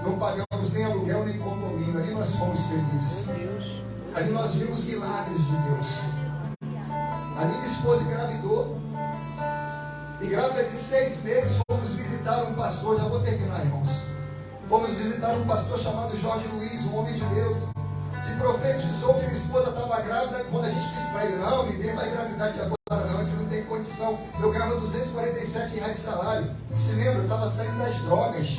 Não pagamos nem aluguel nem condomínio, ali nós fomos felizes. Ali nós vimos milagres de Deus. Ali minha esposa engravidou. E grávida de 6 meses, fomos visitar um pastor, já vou terminar, irmãos. Fomos visitar um pastor chamado Jorge Luiz, um homem de Deus, que profetizou que minha esposa estava grávida. Quando a gente disse para ele, não, ninguém vai engravidar aqui agora não, a gente não tem condição. Eu ganhava R$247 de salário. Se lembra, eu estava saindo das drogas.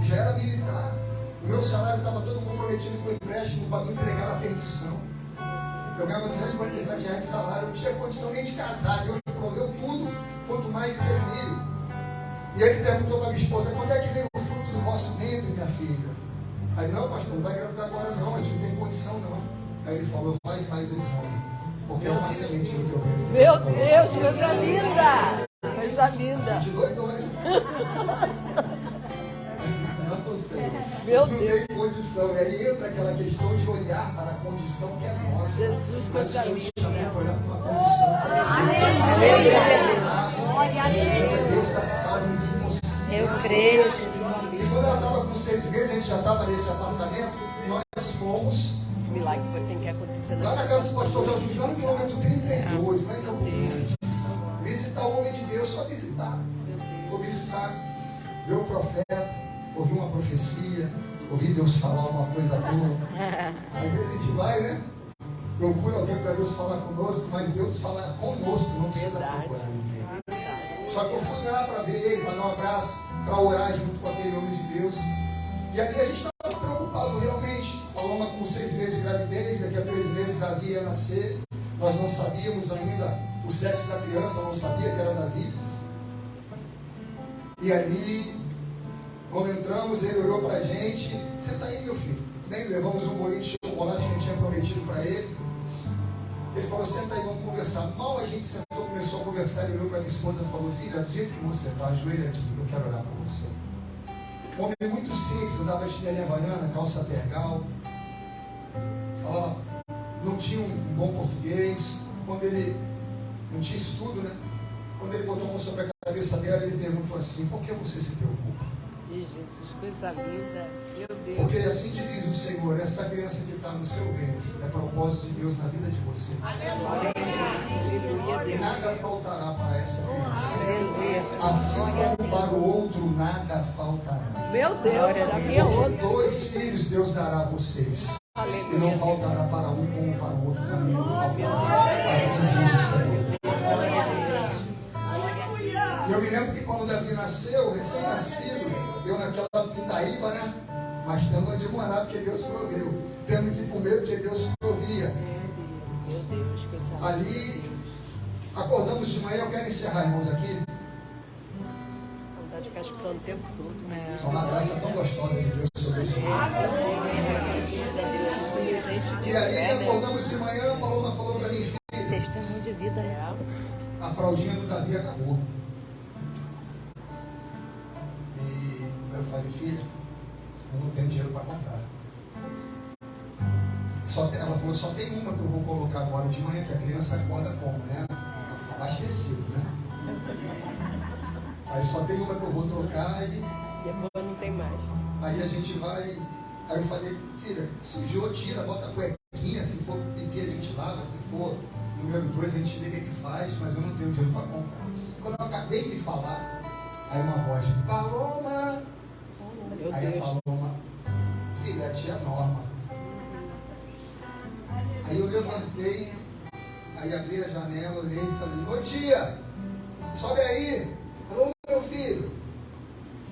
Já era militar. O meu salário estava todo comprometido com o empréstimo para me entregar na perdição. Eu ganhava R$247 de salário, eu não tinha condição nem de casar. Deus proveu tudo, quanto mais de ter filho. E ele perguntou para minha esposa, quando é que vem o fruto do vosso ventre, minha filha? Aí, não, pastor, não vai engravidar agora não, a gente não tem condição não. Aí ele falou, vai e faz o exame, porque é uma semente no teu ventre. Meu Deus, coisa linda! Coisa linda! De doidões. Não sei. Meu não Deus. tem condição. E aí entra aquela questão de olhar para a condição que é nossa. Jesus, mas o coisa Senhor linda. te chamou para olhar para uma condição que é Deus das casas impossíveis. Eu creio, Jesus. E quando ela estava com 6 meses, a gente já estava nesse apartamento, nós fomos Esse milagre tem que acontecer lá na casa do pastor Jorge, lá no quilômetro 32, lá em Campo Grande. Visitar o homem de Deus, só visitar. Vou visitar, ver o profeta, ouvir uma profecia, ouvir Deus falar uma coisa boa. Às vezes a gente vai, né? Procura alguém para Deus falar conosco, mas Deus fala conosco, não precisa procurar ninguém. Só que eu fui lá para ver ele, para dar um abraço, para orar junto com aquele homem de Deus. E ali a gente estava preocupado realmente. Paloma com 6 meses de gravidez, daqui a 3 meses Davi ia nascer. Nós não sabíamos ainda o sexo da criança, não sabia que era Davi. E ali, quando entramos, ele olhou para a gente, senta aí, meu filho. Bem, levamos um bolinho de chocolate que a gente tinha prometido para ele. Ele falou, senta aí, vamos conversar. Mal a gente sentou, começou a conversar, ele olhou para minha esposa e falou, filha, do jeito que você está, ajoelha aqui, eu quero orar por você. Um homem muito simples, andava de chinelinha havaiana, calça tergal. Falava, não tinha um bom português. Quando ele não tinha estudo, né? Quando ele botou a mão sobre a cabeça dela, ele perguntou assim, por que você se preocupa? Ih, Jesus, coisa linda. Meu Deus. Porque assim te diz o Senhor, essa criança que está no seu ventre é propósito de Deus na vida de vocês. E nada faltará para essa criança. Assim como para o outro nada faltará. Meu Deus, já vinha Porque outro. 2 filhos Deus dará a vocês. E não faltará para um como para o outro também não faltará. Assim diz o Senhor. E eu me lembro que quando Davi nasceu, recém-nascido, eu naquela Pitaíba, né? Mas tendo onde morar, porque Deus proveu. Tendo que comer, porque Deus provia. Meu Deus, coisa linda. Ali, acordamos de manhã, eu quero encerrar, irmãos, aqui. Vontade de ficar escutando o tempo todo. Né? É uma graça tão gostosa de Deus sobre esse mundo. Deus enche de E ali, fé, né? acordamos de manhã, a Paloma falou para mim, filho, Testemunho de vida real. a fraldinha do Davi acabou. E eu falei, filho, eu não tenho dinheiro para comprar. Ela falou, só tem uma que eu vou colocar agora de manhã, que a criança acorda como, né? Abastecido, né? Aí só tem uma que eu vou trocar e Depois não tem mais. aí a gente vai. Aí eu falei, filha, sujou, tira, bota a cuequinha, se for pipi a gente lava, se for Número 2, a gente vê o que faz, mas eu não tenho dinheiro para comprar. Quando eu acabei de falar, aí uma voz, Paloma. Aí a Paloma, filha, a tia Norma. Aí eu levantei, aí abri a janela, olhei e falei, ô tia, sobe aí. Alô, meu filho,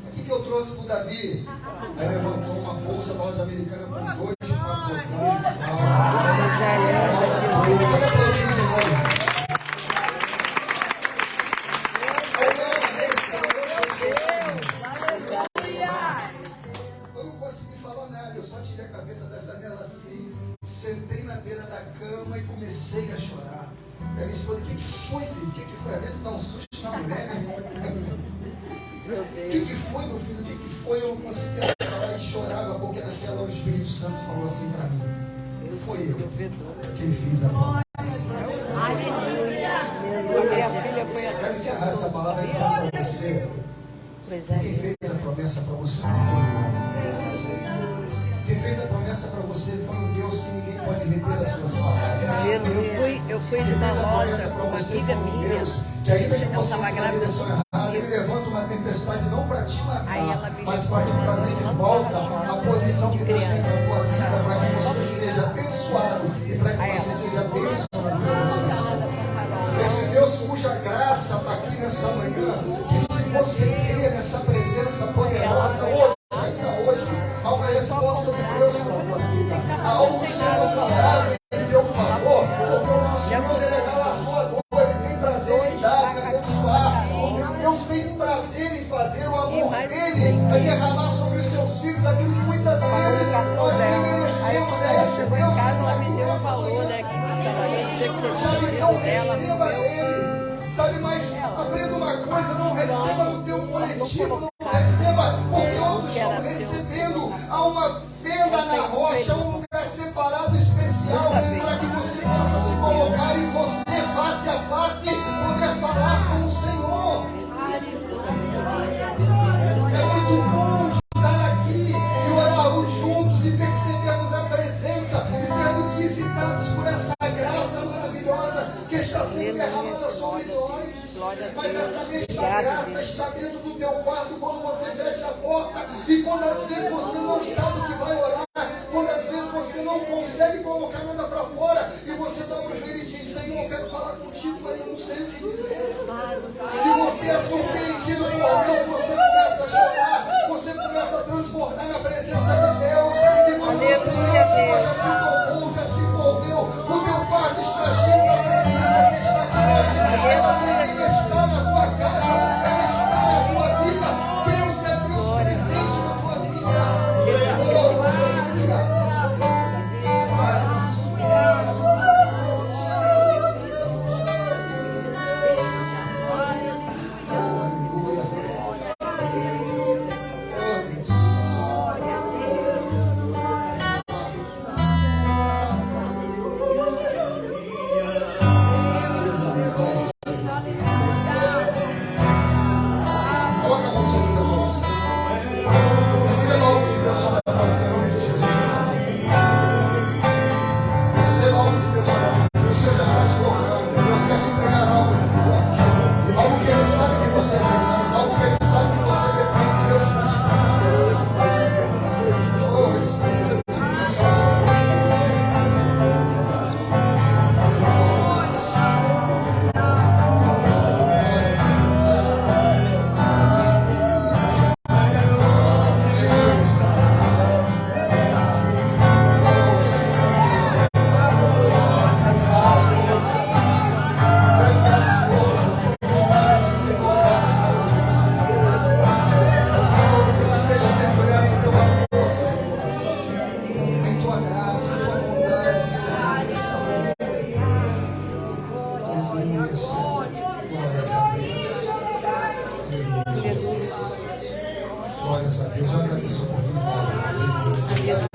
aqui que eu trouxe pro Davi. Aí levantou uma bolsa da loja americana com 2 papotões de eu não consegui falar nada, eu só tirei a cabeça da janela assim, sentei na beira da cama e comecei a chorar. Aí minha esposa, o que foi, filho? O que foi? Às vezes dá um susto na mulher, né? O que foi, meu filho? O que foi? Eu consegui falar e chorava, porque naquela hora o Espírito Santo falou assim para mim. Foi eu quem fiz a promessa. Minha filha foi assim. Quero encerrar essa palavra dizendo para você. Quem fez a promessa para você não foi o homem. Quem fez a promessa para você foi um Deus que ninguém pode reter as suas palavras. Eu fui numa loja com uma amiga minha. Deus, que ainda que Ela você estava tenha grávida. direção errada, Ele levanta uma tempestade não para te Aí matar, ela me mas para te trazer de volta a posição que Deus tem na tua vida, para que você seja abençoado e para que você seja bênção na vida das pessoas. Esse Deus cuja graça está aqui nessa manhã, que se você crê nessa presença poderosa hoje, ainda hoje, há uma resposta de Deus para a tua vida. Há algo sendo falado em teu favor, porque o nosso Deus ele é galardoador, ele tem prazer em dar, em abençoar. Porque Deus tem prazer em fazer o amor dele, a derramar sobre os seus filhos aquilo que muitas vezes nós nem merecemos. É esse Deus que está aqui nessa manhã. Sabe, não receba ele. Sabe, mas aprenda uma coisa, não receba no teu coletivo, não receba porque outros estão recebendo. Há uma fenda na rocha, um lugar separado especial para que você possa se colocar e você, face a face, poder falar com o Senhor. É muito bom estar aqui e orarmos juntos e percebermos a presença e sermos visitados por essa graça maravilhosa que está sendo derramada sobre nós. Mas essa mesma graça está dentro do teu quarto quando você fecha a porta e quando às vezes você não sabe o que vai orar, quando às vezes você não consegue colocar nada para fora e você dobra os joelhos e diz, Senhor, eu quero falar contigo, mas eu não sei o que dizer. E você é surpreendido por Deus, você começa a chorar, você começa a transbordar na presença de Deus. E quando você vê, o Senhor já te tocou, já te envolveu, o teu quarto está cheio da presença que está aqui hoje. Ela também está na tua casa, ela está na tua vida. Deus é Deus presente na tua vida. Oh, aleluia. Glórias a Deus, eu agradeço a oportunidade.